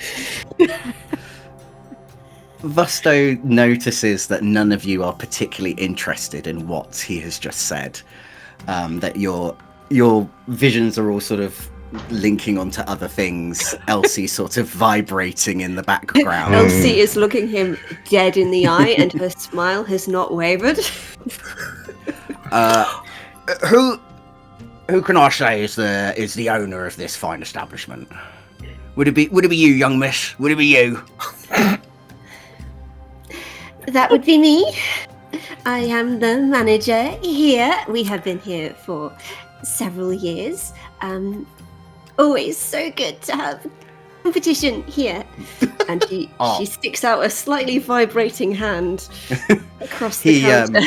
Vusto notices that none of you are particularly interested in what he has just said. That your visions are all sort of linking onto other things. Elsie sort of vibrating in the background. Elsie is looking him dead in the eye, and her smile has not wavered. Who can I say is the owner of this fine establishment? Would it be you, young miss? Would it be you? That would be me. I am the manager here. We have been here for several years. Always so good to have competition here. And she sticks out a slightly vibrating hand across the counter.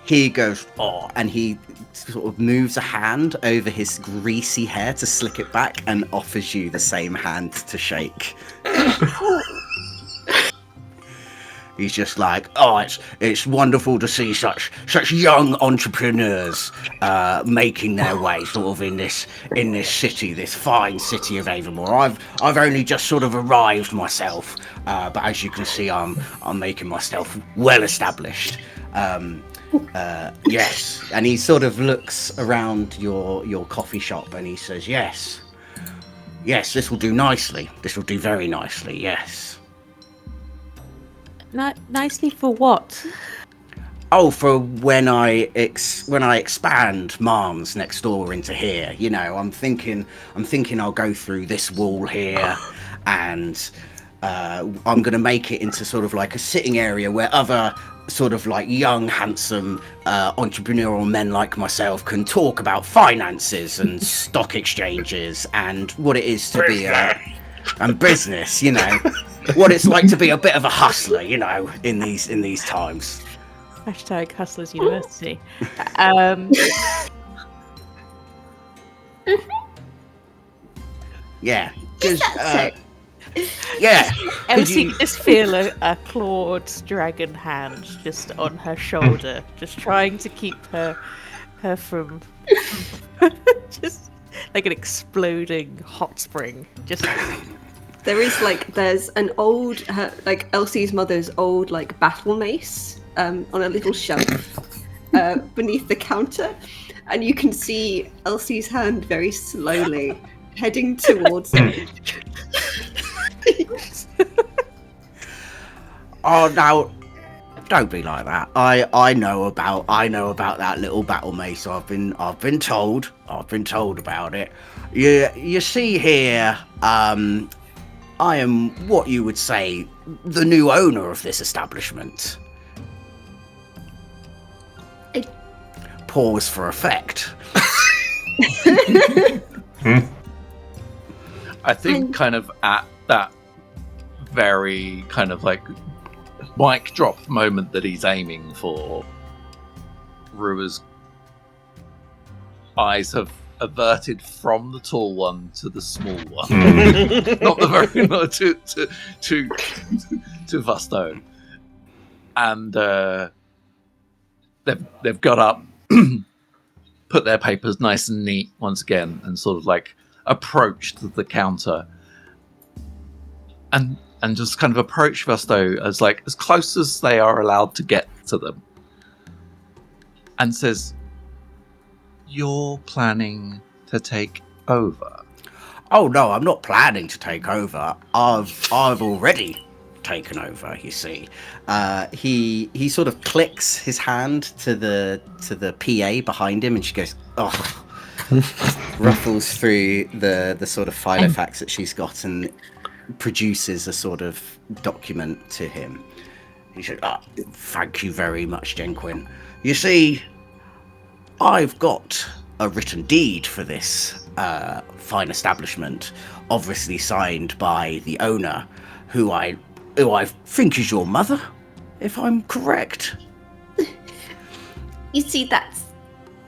He goes, and he sort of moves a hand over his greasy hair to slick it back and offers you the same hand to shake. He's just like, it's wonderful to see such young entrepreneurs making their way sort of in this city, this fine city of Avonmore. I've only just sort of arrived myself, but as you can see, I'm making myself well established. Yes, and he sort of looks around your coffee shop and he says, yes, this will do nicely. This will do very nicely. Yes. Nicely for what? Oh, for when I expand Mahm's next door into here. You know, I'm thinking I'll go through this wall here, and I'm gonna make it into sort of like a sitting area where other sort of like young, handsome, entrepreneurial men like myself can talk about finances and stock exchanges and what it is to be and business. You know. What it's like to be a bit of a hustler, you know, in these times. Hashtag Hustlers University. Yeah. Yeah. Elsie can just feel a clawed dragon hand just on her shoulder, just trying to keep her from just like an exploding hot spring. Just. There's an old, Elsie's mother's old, battle mace on a little shelf beneath the counter. And you can see Elsie's hand very slowly heading towards it. Oh, now, don't be like that. I know about that little battle mace. I've been told about it. You see here, I am what you would say the new owner of this establishment. Pause for effect. I think kind of at that very kind of like mic drop moment that he's aiming for, Rua's eyes have averted from the tall one to the small one. Not the very to Vusto. And they've got up, put their papers nice and neat once again, and sort of like approached the counter and just kind of approach Vusto as close as they are allowed to get to them, and says, "You're planning to take over?" Oh no, I'm not planning to take over. I've already taken over. You see, he sort of clicks his hand to the PA behind him, and she goes, "Oh," ruffles through the sort of filofax that she's got, and produces a sort of document to him. He said, "Thank you very much, Jenquin. You see, I've got a written deed for this fine establishment, obviously signed by the owner, who I think is your mother, if I'm correct." You see, that's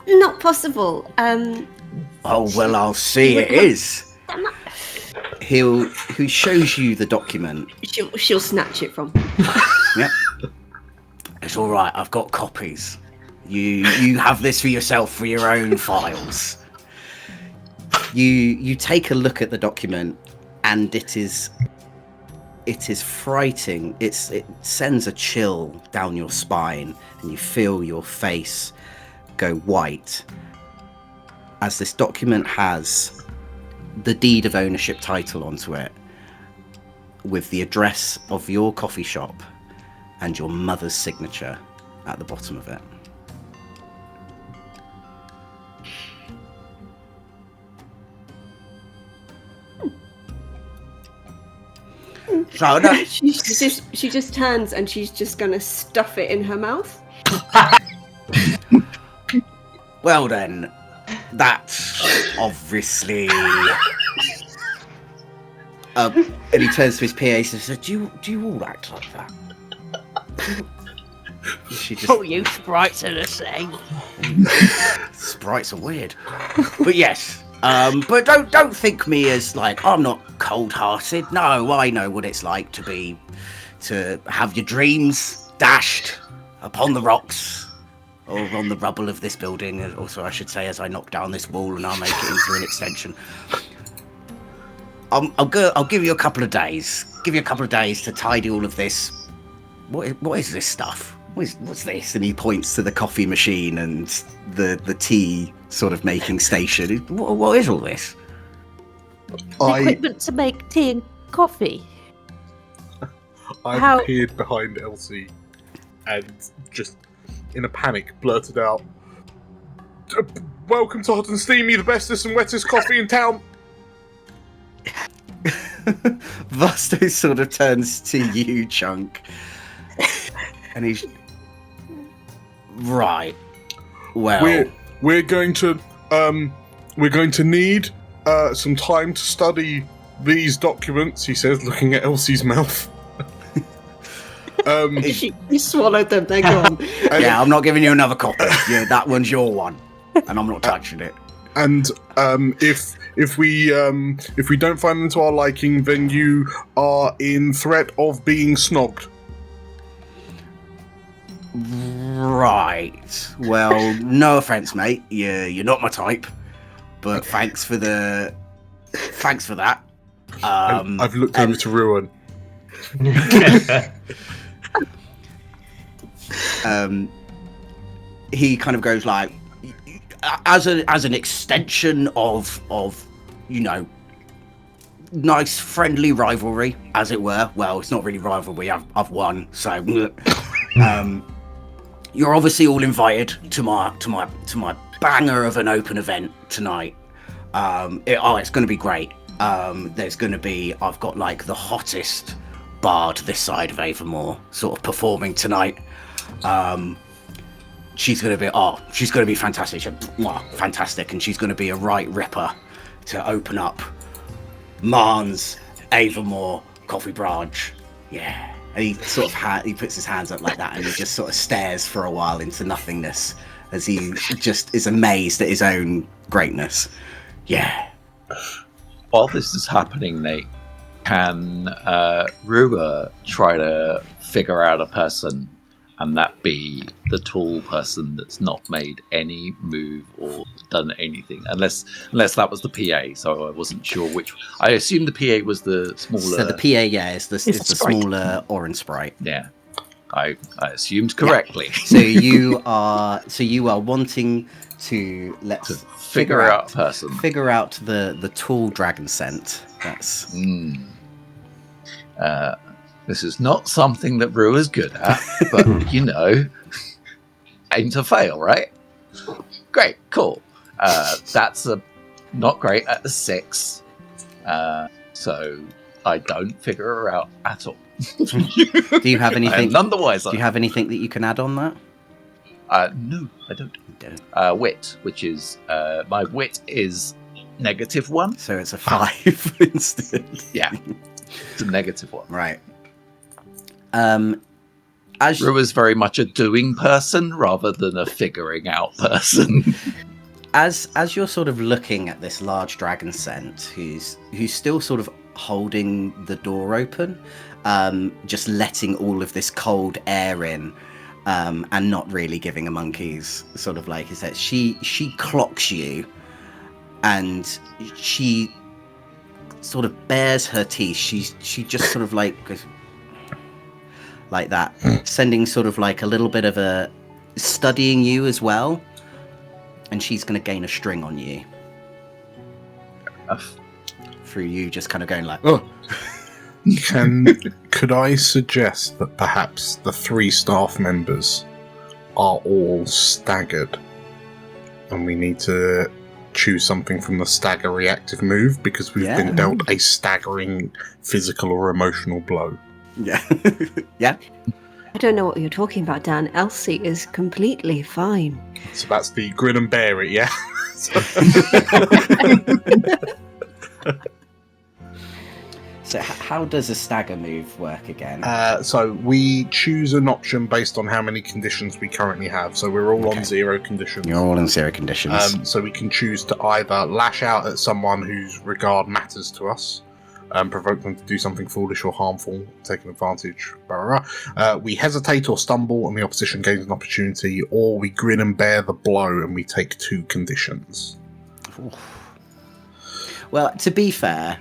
not possible. Oh well, I'll see it is. He shows you the document. She'll snatch it from him. Yep. It's all right. I've got copies. You have this for yourself for your own files. You take a look at the document, and it is frightening. It sends a chill down your spine, and you feel your face go white, as this document has the deed of ownership title onto it, with the address of your coffee shop and your mother's signature at the bottom of it. So no, she just turns and she's just gonna stuff it in her mouth. well then, that's obviously. And he turns to his PA and says, "Do you all act like that?" She just. Oh, you sprites are the same. Sprites are weird, but yes. But don't think me as like I'm not cold-hearted. No, I know what it's like to have your dreams dashed upon the rocks or on the rubble of this building. Also, I should say, as I knock down this wall and I'll make it into an extension. I'll give you a couple of days. Give you a couple of days to tidy all of this. What is this stuff? What's this? And he points to the coffee machine and the tea sort of making station. What is all this? Equipment to make tea and coffee. I appeared behind Elsie and just in a panic blurted out, "Welcome to Hot and Steamy, the bestest and wettest coffee in town." Vasto sort of turns to you, Chunk, and he's right. Well, we're going to need some time to study these documents. He says, looking at Elsie's mouth. She swallowed them. They're gone. Yeah, I'm not giving you another copy. Yeah, that one's your one, and I'm not touching it. And if we don't find them to our liking, then you are in threat of being snogged. Right. Well, no offense, mate. You're not my type, but thanks for that. I've looked over to Ruin. He kind of goes like, as an extension of nice friendly rivalry, as it were. Well, it's not really rivalry. I've won, so you're obviously all invited to my banger of an open event tonight. It's going to be great. I've got like the hottest bard this side of Avonmore sort of performing tonight. She's going to be fantastic. Fantastic, and she's going to be a right ripper to open up Mahn's Avonmore Coffee Branch. Yeah. And he sort of he puts his hands up like that, and he just sort of stares for a while into nothingness as he just is amazed at his own greatness. Yeah. While this is happening, Nate, can Rua try to figure out a person, and that be the tall person that's not made any move or done anything, unless that was the PA. So I wasn't sure which. I assume the PA was the smaller. So the PA, yeah, is the smaller orange sprite. Yeah, I assumed correctly. Yeah. So you are wanting to figure out a person. Figure out the tall dragon scent. That's. This is not something that Brewer's good at, but aim to fail, right? Great, cool. That's not great at a 6, so I don't figure her out at all. Do you have anything? None the wiser. Do you have anything that you can add on that? No, I don't. Wit, which is my wit is -1, so it's a 5 instead. Yeah, it's a -1. Right. Brewer's very much a doing person rather than a figuring out person. As you're sort of looking at this large dragon scent, who's still sort of holding the door open, just letting all of this cold air in, and not really giving a monkey's sort of like, is that she clocks you, and she sort of bares her teeth. She just sort of like goes like that, sending sort of like a little bit of a studying you as well, and she's going to gain a string on you through you just kind of going like, oh. Could I suggest that perhaps the 3 staff members are all staggered, and we need to choose something from the stagger reactive move because we've been dealt a staggering physical or emotional blow. Yeah. Yeah. I don't know what you're talking about, Dan. Elsie is completely fine. So that's the grin and bear it, yeah? So how does a stagger move work again? So we choose an option based on how many conditions we currently have. So we're all on 0 conditions. You're all in 0 conditions. So we can choose to either lash out at someone whose regard matters to us, provoke them to do something foolish or harmful, taking advantage, blah, blah, blah. We hesitate or stumble and the opposition gains an opportunity, or we grin and bear the blow and we take 2 conditions. Well, to be fair,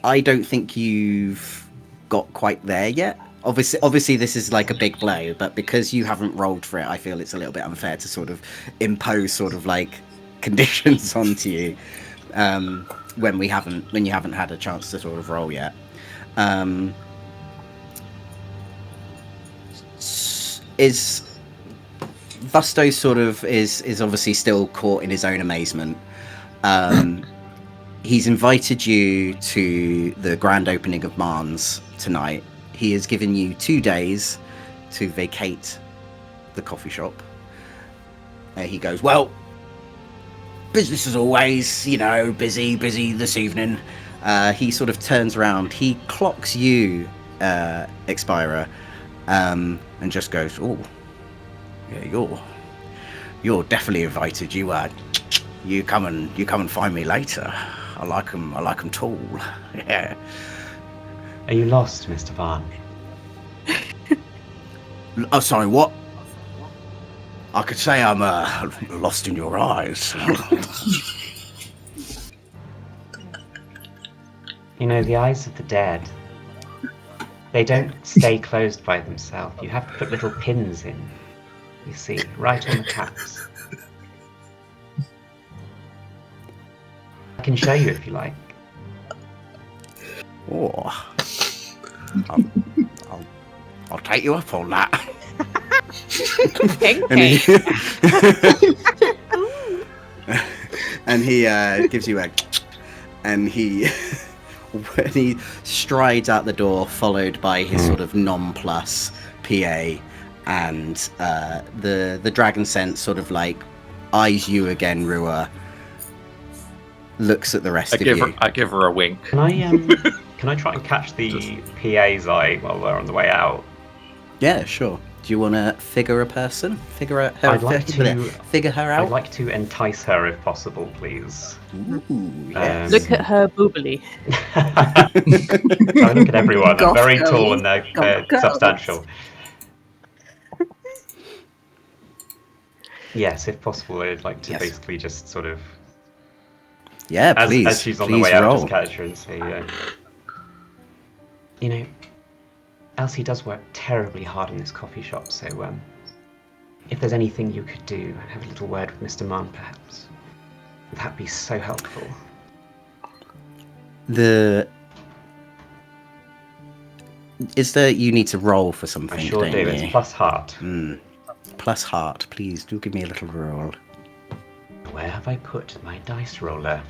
I don't think you've got quite there yet. Obviously, this is like a big blow, but because you haven't rolled for it, I feel it's a little bit unfair to sort of impose sort of like conditions onto you when you haven't had a chance to sort of roll yet. Is Vusto sort of is obviously still caught in his own amazement. He's invited you to the grand opening of Mahn's tonight. He has given you 2 days to vacate the coffee shop. He goes, well, business as always, busy this evening. He sort of turns around. He clocks you, Expira, and just goes, oh, yeah, you're definitely invited. You come and find me later. I like them tall. Yeah. Are you lost, Mr. Vaughn? Oh, sorry, what? I could say I'm lost in your eyes. The eyes of the dead, they don't stay closed by themselves. You have to put little pins in, you see, right on the caps. I can show you if you like. Oh, I'll take you up on that. And he gives you a, and he when he strides out the door, followed by his sort of non-plus PA, and the dragon sense sort of like eyes you again, Rua. Looks at the rest of you. I give her a wink. Can I try and catch the PA's eye while we're on the way out? Yeah, sure. Do you want to figure a person? Figure her out? I'd like to entice her if possible, please. Ooh, yes. Look at her boobily. I look at everyone. I'm very tall and they're substantial. Yes, if possible, I'd like to basically just sort of... Yeah, please. As she's on the way out, just catch her and say, Elsie does work terribly hard in this coffee shop, so if there's anything you could do, have a little word with Mr. Mahn, perhaps. That'd be so helpful. You need to roll for something, I sure don't do. you? It's plus heart. Plus heart, please do give me a little roll. Where have I put my dice roller?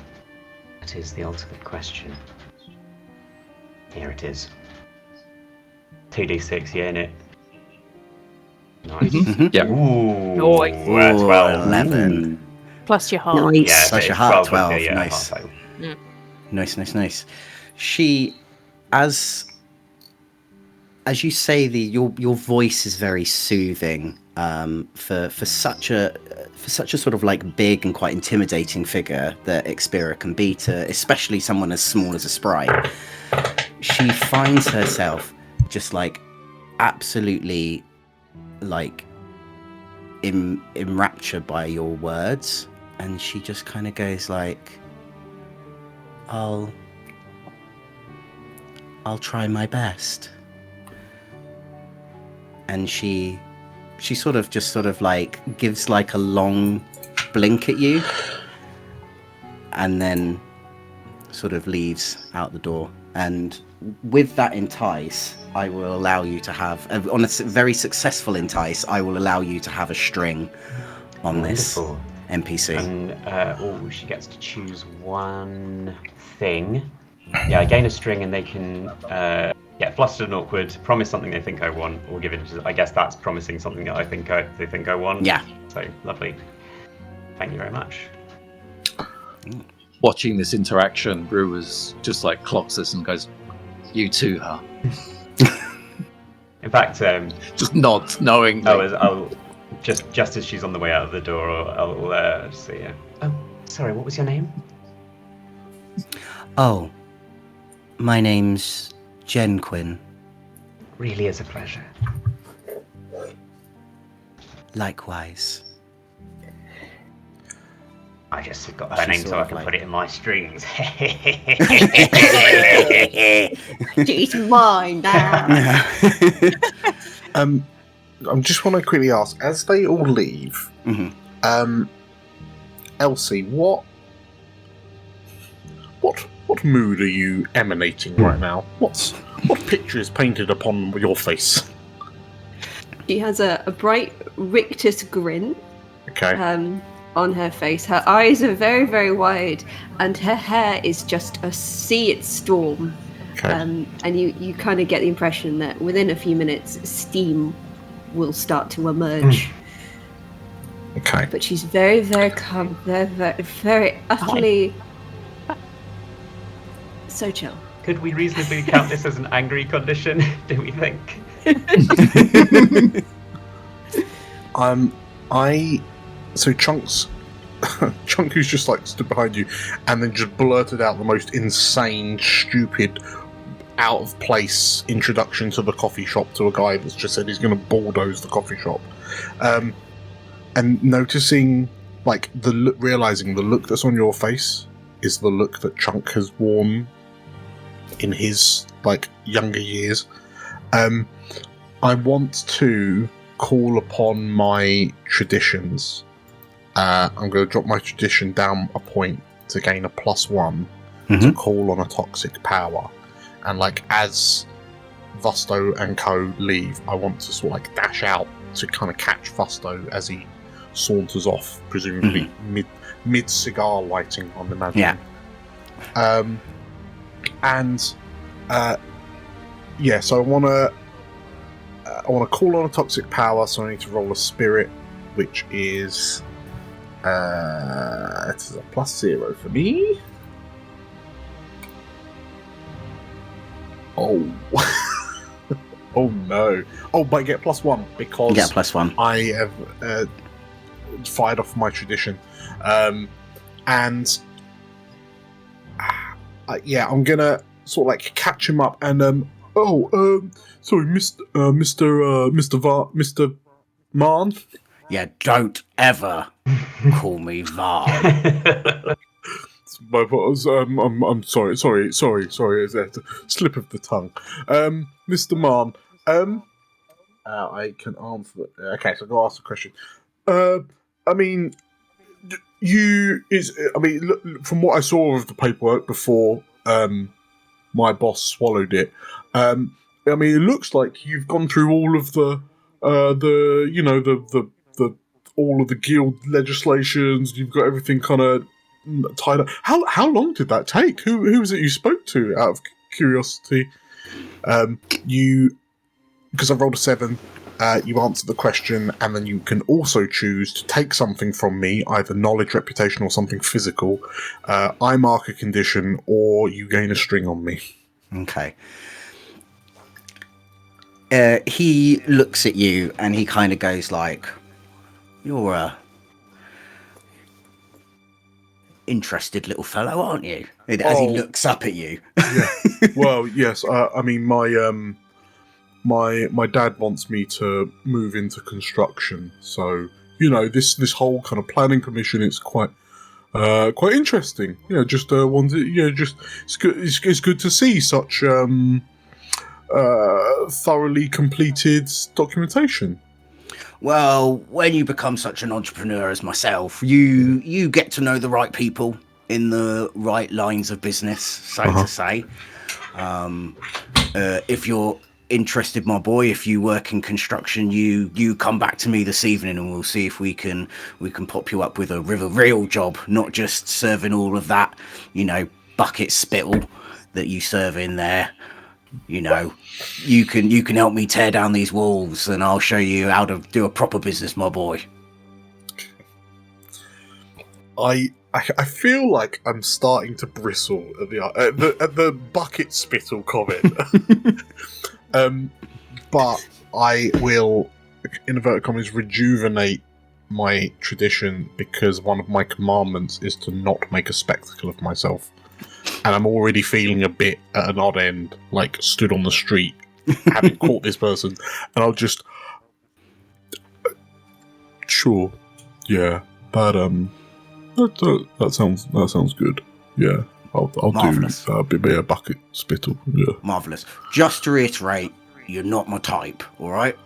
That is the ultimate question. Here it is. 2d6, yeah, innit? Nice. Yeah. Ooh. Nice. 12. 11. Plus your heart. Nice. Yeah, Plus so your it's heart, 12 with 12. the, Nice. heart total. Nice. She, as you say, your voice is very soothing. For such a sort of like big and quite intimidating figure that Expira can be to, especially someone as small as a sprite, she finds herself just like absolutely like enraptured by your words, and she just kind of goes like, I'll try my best. And she sort of like gives like a long blink at you and then sort of leaves out the door. And with that entice, I will allow you to have, on a very successful entice, I will allow you to have a string on Wonderful. this NPC. And she gets to choose one thing. Yeah, I gain a string, and they can get flustered and awkward, promise something they think I want, or give it to. I guess that's promising something that they think I want. Yeah. So lovely. Thank you very much. Watching this interaction, Brewer's just like clocks this and goes, "You too, huh?" In fact, Just nods, knowing. I'll just as she's on the way out of the door, I'll say, "Oh, sorry, what was your name?" Oh, my name's Jen Quinn. Really is a pleasure. Likewise. I just forgot her name so I can put it in my strings. She's mine now. I just want to quickly ask, as they all leave, Elsie, what mood are you emanating right now? What picture is painted upon your face? She has a bright rictus grin. Okay. On her face. Her eyes are very, very wide, and her hair is just a sea-it storm. Okay. And you kind of get the impression that within a few minutes, steam will start to emerge. Okay. But she's very, very calm, very, very, very utterly so chill. Could we reasonably count this as an angry condition? Do we think? So Chunk, who's just like stood behind you, and then just blurted out the most insane, stupid, out of place introduction to the coffee shop to a guy that's just said he's going to bulldoze the coffee shop, and noticing, like, realizing the look that's on your face is the look that Chunk has worn in his like younger years. I want to call upon my traditions. I'm going to drop my tradition down a point to gain a +1 to call on a toxic power. And like as Vusto and co leave, I want to sort of like dash out to kind of catch Vusto as he saunters off, presumably mid cigar lighting, I'm imagining. Yeah. So I want to call on a toxic power, so I need to roll a spirit, which is it is a +0 for me. Oh. Oh no. Oh, but I get +1 because You get a +1. I have fired off my tradition. I'm gonna sort of like catch him up and sorry, Mr. Mahn. Yeah, don't ever call me Var. I'm sorry. It's a slip of the tongue. Mr. Mahn. I can answer. Okay, so I've got to ask a question. Look, from what I saw of the paperwork before my boss swallowed it, it looks like you've gone through all of the all of the guild legislations. You've got everything kind of tied up. How long did that take? Who was it you spoke to? Out of curiosity, because I rolled a 7. You answer the question, and then you can also choose to take something from me, either knowledge, reputation, or something physical. I mark a condition, or you gain a string on me. Okay. He looks at you, and he kind of goes like, "You're a interested little fellow, aren't you?" As he looks up at you. Yeah. Well, yes. My dad wants me to move into construction, so this whole kind of planning commission is quite interesting. Just wanted just it's good to see such thoroughly completed documentation. Well, when you become such an entrepreneur as myself, you get to know the right people in the right lines of business, so to say. interested, my boy, if you work in construction, you come back to me this evening, and we'll see if we can pop you up with a real job, not just serving all of that, bucket spittle that you serve in there. You can help me tear down these walls, and I'll show you how to do a proper business, my boy. I feel like I'm starting to bristle at the bucket spittle comment. But I will, in inverted commas, rejuvenate my tradition, because one of my commandments is to not make a spectacle of myself. And I'm already feeling a bit at an odd end, like stood on the street, having caught this person. And I'll just... Sure. Yeah. But, that sounds good. Yeah. I'll Marvellous. do a bucket spittle. Yeah. Marvellous. Just to reiterate, you're not my type, alright?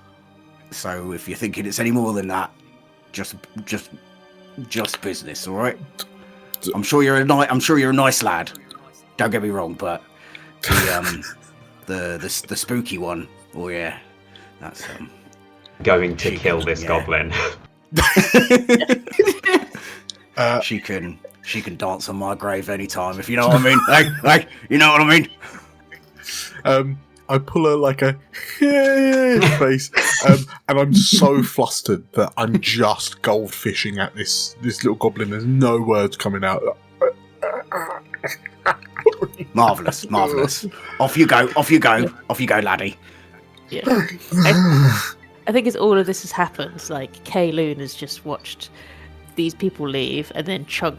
So if you're thinking it's any more than that, just business, alright? I'm sure you're a nice lad. Don't get me wrong, but the spooky one, oh yeah, that's Going to kill this goblin. She can dance on my grave anytime, if you know what I mean. Hey, you know what I mean. I pull her like a face, and I'm so flustered that I'm just goldfishing at this little goblin. There's no words coming out. Marvellous. Off you go, laddie. Yeah. I think as all of this has happened, like Kayloon has just watched these people leave and then Chunk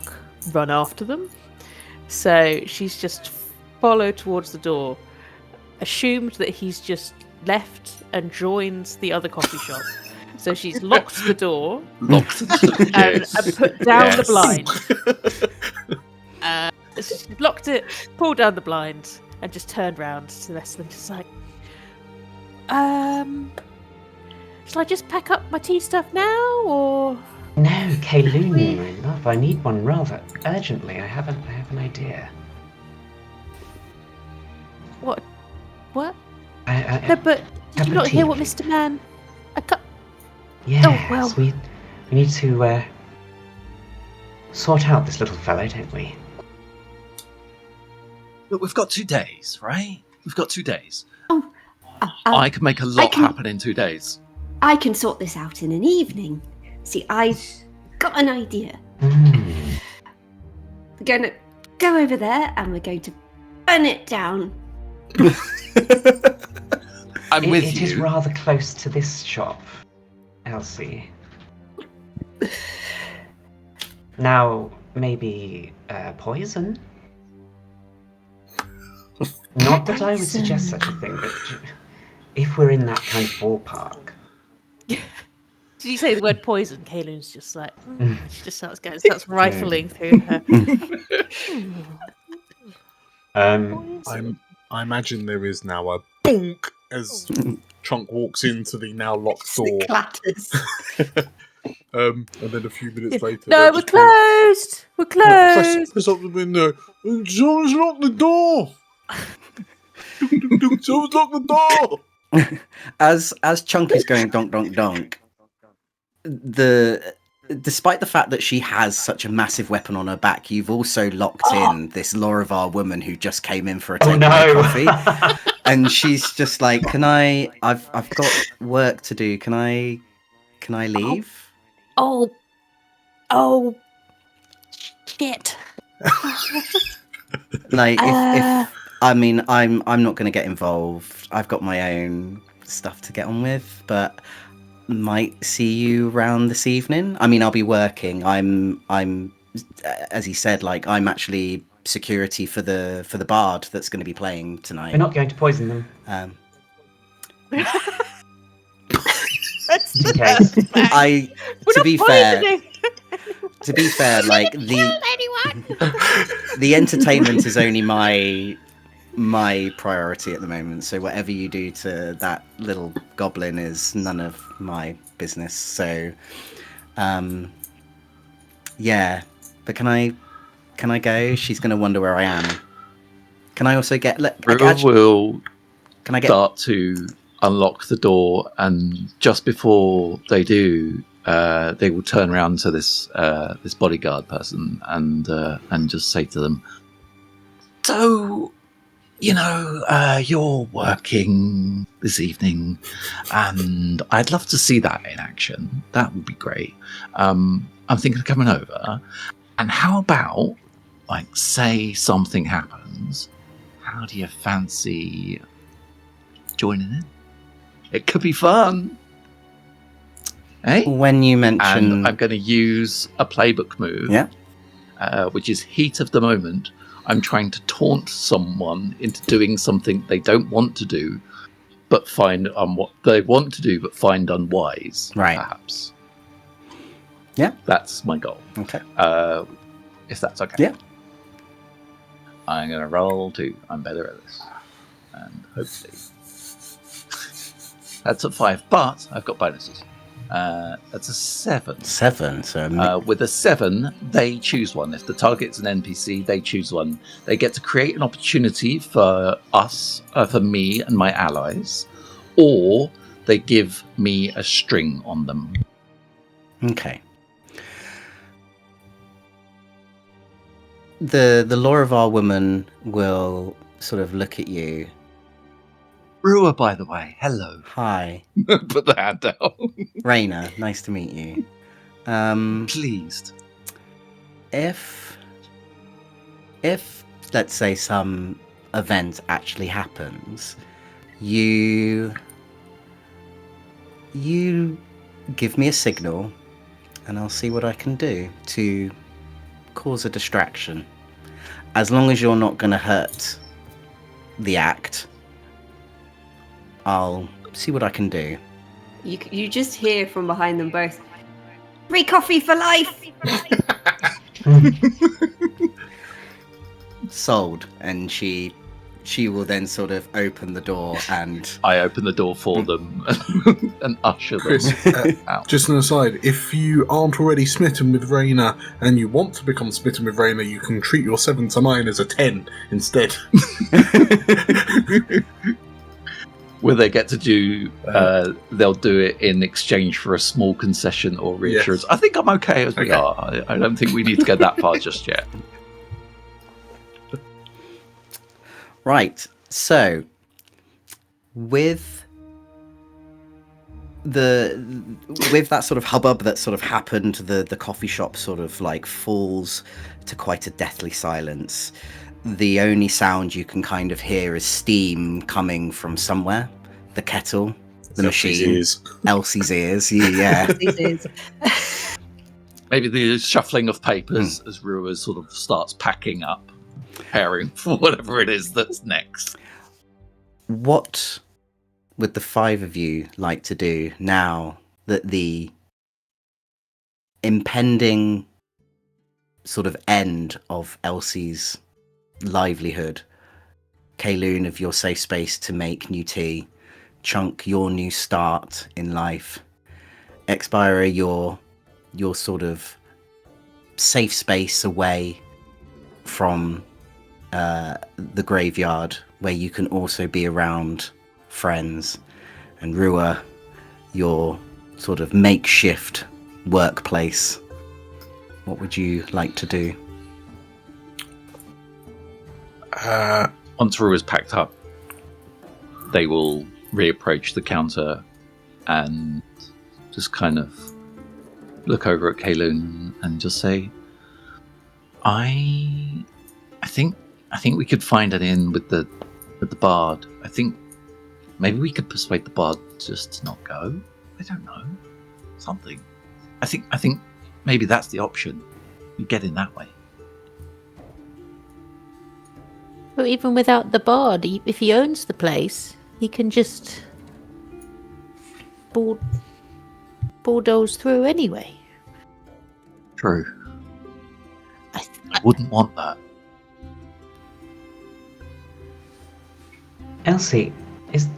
run after them. So she's just followed towards the door, assumed that he's just left and joined the other coffee shop. So she's locked the door and put down the blind. She's locked it, pulled down the blind, and just turned round to the rest of them, just like, shall I just pack up my tea stuff now, or? No, Kayloon, my love, I need one rather urgently. I have an idea. What? No, but did you not hear what Mr. Mann? Yes, oh, well. we need to sort out this little fellow, don't we? Look, we've got 2 days, right? We've got 2 days. I can make a lot happen in 2 days. I can sort this out in an evening. See, I've got an idea. Mm. We're going to go over there and we're going to burn it down. I'm with you. It is rather close to this shop, Elsie. Now, maybe poison? Not that I would suggest such a thing, but if we're in that kind of ballpark. Did you say the word poison? Kayloon's just like, she just starts rifling through her. I imagine there is now a bonk as Chunk walks into the now locked door. It clatters. And then a few minutes later... No, we're closed! We're closed! Press up the window. Someone's locked the door! Someone's locked the door! As Chunk is going donk donk donk, despite the fact that she has such a massive weapon on her back, you've also locked in this Lorivar woman who just came in for a coffee, and she's just like, I've got work to do. Can I leave? Oh, shit. Like, if I'm not going to get involved. I've got my own stuff to get on with, but might see you around this evening. I mean, I'll be working. I'm as he said, like, I'm actually security for the bard that's going to be playing tonight. We're not going to poison them. To be fair, like, the entertainment is only my priority at the moment, so whatever you do to that little goblin is none of my business. So yeah, but can I go? She's gonna wonder where I am. Can I also get River will can I get start to unlock the door, and just before they do, they will turn around to this bodyguard person and just say to them, "So, you're working this evening, and I'd love to see that in action. That would be great. I'm thinking of coming over. And how about, say something happens, how do you fancy joining in? It could be fun. Eh? When you mention... And I'm going to use a playbook move, which is Heat of the Moment. I'm trying to taunt someone into doing something they don't want to do, but find what they want to do, but find unwise, perhaps. Yeah. That's my goal. Okay. If that's okay. Yeah. I'm going to roll 2. I'm better at this. And hopefully... That's a 5, but I've got bonuses. That's a 7. 7, so... with a 7, they choose one. If the target's an NPC, they choose one. They get to create an opportunity for us, for me and my allies, or they give me a string on them. Okay. The Loravar woman will sort of look at you. Brewer, by the way. Hello. Hi. Put the hand down. Raina, nice to meet you. Pleased. If let's say some event actually happens, you give me a signal, and I'll see what I can do to cause a distraction. As long as you're not going to hurt the act, I'll see what I can do. You just hear from behind them both, "Free coffee for life!" Sold. And she will then sort of open the door, and I open the door for them and usher them Chris, out. Just an aside, if you aren't already smitten with Raina and you want to become smitten with Raina, you can treat your 7 to 9 as a 10 instead. Where they get to do, they'll do it in exchange for a small concession or reassurance. Yes. I think I'm okay as we are. I don't think we need to go that far just yet. Right, so with that sort of hubbub that sort of happened, the coffee shop sort of falls to quite a deathly silence. The only sound you can kind of hear is steam coming from somewhere. The kettle, the machine, Elsie's ears. Yeah. Else's ears. Maybe the shuffling of papers as Rua sort of starts packing up, preparing for whatever it is that's next. What would the 5 of you like to do now that the impending sort of end of Elsie's livelihood, Kayloon of your safe space to make new tea, Chunk, your new start in life, Expira, your sort of safe space away from the graveyard where you can also be around friends, and Rua, your sort of makeshift workplace. What would you like to do? Once Rua's packed up, they will reapproach the counter and just kind of look over at Kayloon and just say, I think we could find an inn with the bard. I think maybe we could persuade the bard just to not go. I don't know. Something. I think maybe that's the option. You get in that way. But even without the bard, if he owns the place, he can just bulldoze through anyway. True. I wouldn't want that. Elsie,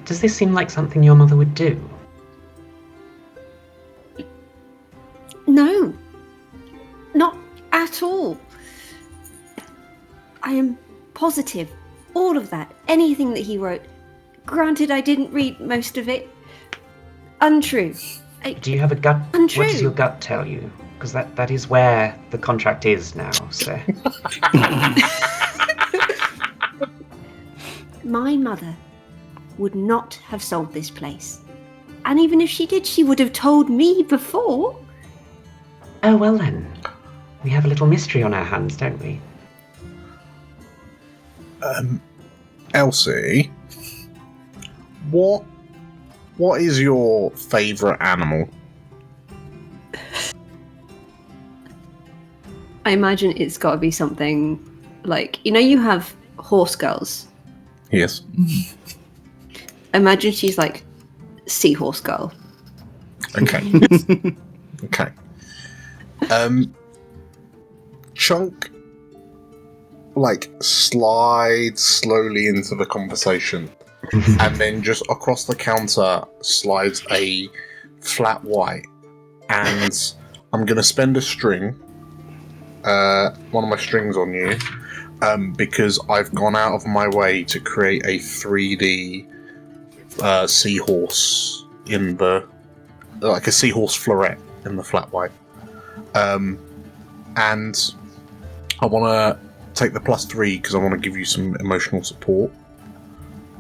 does this seem like something your mother would do? No, not at all. I am positive all of that, anything that he wrote, Granted, I didn't read most of it. Untrue. Do you have a gut? Untrue. What does your gut tell you? Because that is where the contract is now, so... My mother would not have sold this place. And even if she did, she would have told me before. Oh, well then. We have a little mystery on our hands, don't we? Elsie, what is your favourite animal? I imagine it's got to be something like, you have horse girls. Yes. I imagine she's like seahorse girl. Okay. Okay. Chunk slides slowly into the conversation and then just across the counter slides a flat white, and I'm gonna spend a string, one of my strings on you, because I've gone out of my way to create a 3D seahorse in the a seahorse floret in the flat white, and I want to take the +3 because I want to give you some emotional support,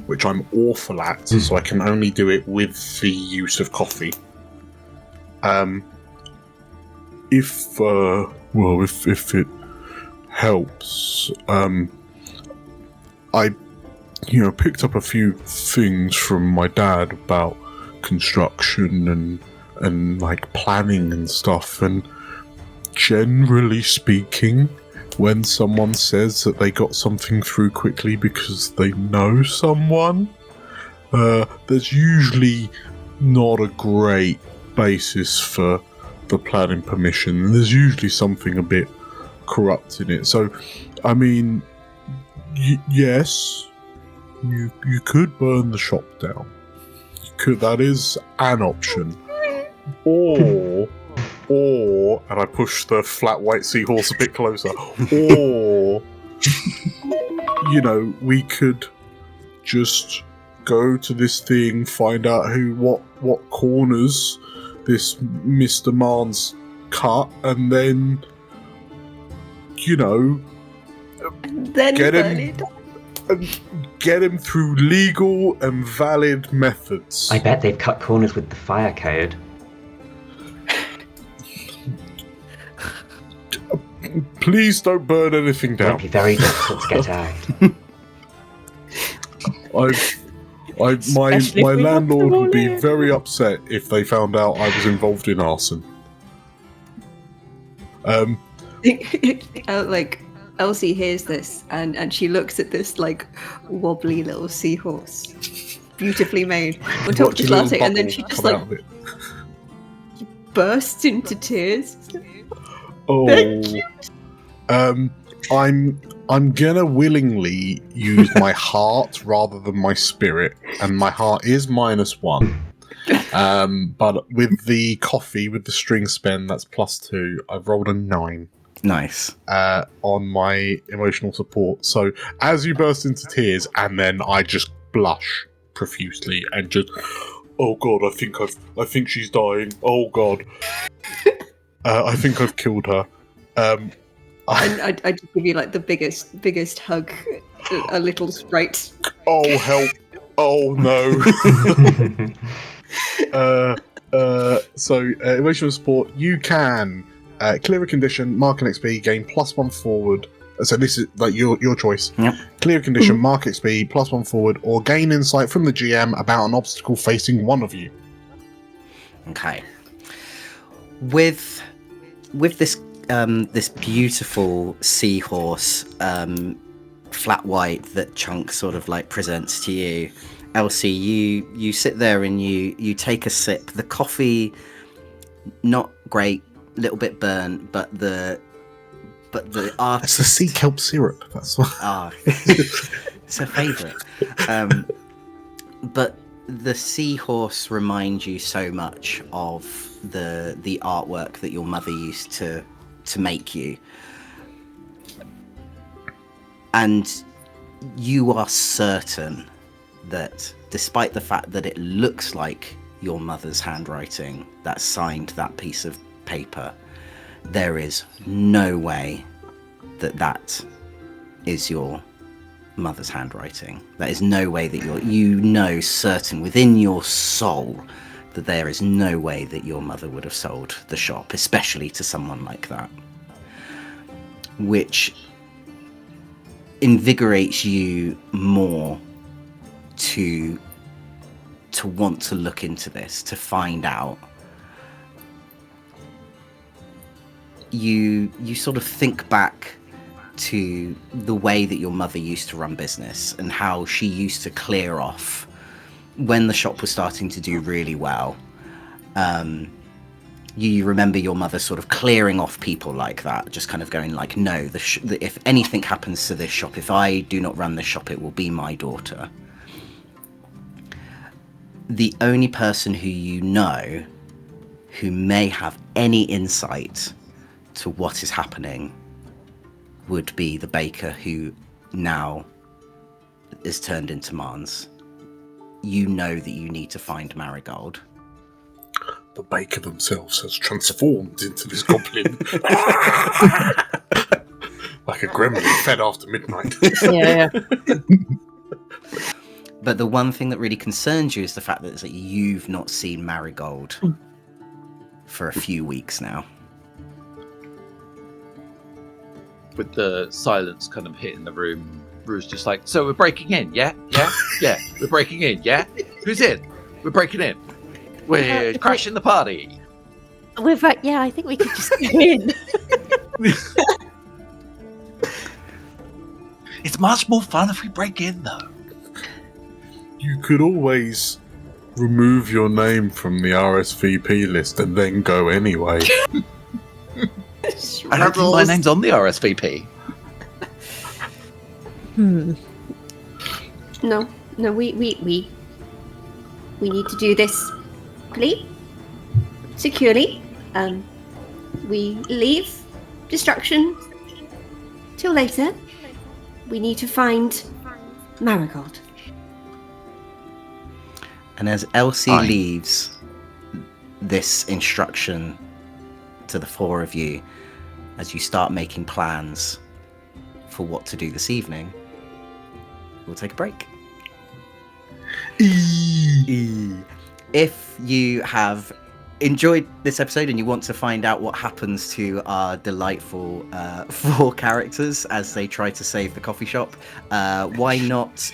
which I'm awful at, so I can only do it with the use of coffee. If it helps, I picked up a few things from my dad about construction and planning and stuff, and generally speaking, when someone says that they got something through quickly because they know someone, there's usually not a great basis for the planning permission. There's usually something a bit corrupt in it. So, I mean, yes, you could burn the shop down. That is an option. Or, and I push the flat white seahorse a bit closer, or, we could just go to this thing, find out what corners this Mr. Mahn's cut, and then, Then get him through legal and valid methods. I bet they've cut corners with the fire code. Please don't burn anything It won't down. be very difficult to get out. My Especially if we lock landlord them all would be in. very upset if they found out I was involved in arson. Elsie hears this and she looks at this wobbly little seahorse, beautifully made, on top of Watch the a little latte, and then bubble she just come out of it. bursts into tears. Oh, I'm gonna willingly use my heart rather than my spirit, and my heart is -1. But with the coffee, with the string spend, that's +2. I've rolled a 9 Nice. on my emotional support. So as you burst into tears, and then I just blush profusely and just, oh god, I think she's dying. Oh god, I think I've killed her. I just give you the biggest hug, a little sprite. Oh help! Oh no! So emotional support. You can clear a condition, mark an XP, gain +1 forward. So this is your choice. Yep. Clear a condition, mark XP, +1 forward, or gain insight from the GM about an obstacle facing one of you. Okay. With this this beautiful seahorse flat white that Chunk sort of presents to you, Elsie, you sit there and you take a sip. The coffee, not great, little bit burnt, but the art. That's the sea kelp syrup. That's what. Ah, it's a favourite. But the seahorse reminds you so much of the artwork that your mother used to make you, and you are certain that despite the fact that it looks like your mother's handwriting that signed that piece of paper, there is no way that that is your mother's handwriting. There is no way that you know certain within your soul that there is no way that your mother would have sold the shop, especially to someone like that. Which invigorates you more to want to look into this, to find out. You sort of think back to the way that your mother used to run business and how she used to clear off when the shop was starting to do really well. You remember your mother sort of clearing off people like that, just kind of going like, no, if anything happens to this shop, if I do not run this shop, it will be my daughter. The only person who you know who may have any insight to what is happening would be the baker who now is turned into Mahn's. You know that you need to find Marigold. The baker themselves has transformed into this goblin. Like a gremlin fed after midnight. Yeah. But the one thing that really concerns you is the fact that you've not seen Marigold for a few weeks now. With the silence kind of hitting the room, Rue's just like, so we're breaking in, yeah? Yeah? Yeah, we're breaking in, yeah? Who's in? We're breaking in. We're crashing the party. We're right. Yeah, I think we could just go in. It's much more fun if we break in, though. You could always remove your name from the RSVP list and then go anyway. I don't think my name's on the RSVP. No, we need to do this quickly, securely. We leave destruction till later. We need to find Marigold. And as Elsie leaves this instruction to the four of you, as you start making plans for what to do this evening, we'll take a break. If you have enjoyed this episode and you want to find out what happens to our delightful four characters as they try to save the coffee shop, why not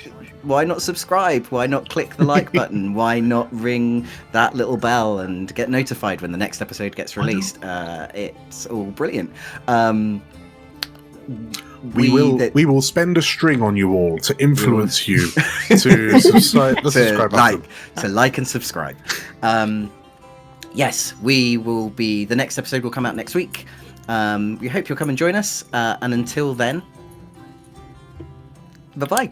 subscribe? Why not click the like button? Why not ring that little bell and get notified when the next episode gets released? It's all brilliant. We will spend a string on you all to influence you to subscribe. To like and subscribe. Yes, we will be. The next episode will come out next week. We hope you'll come and join us. And until then, bye bye.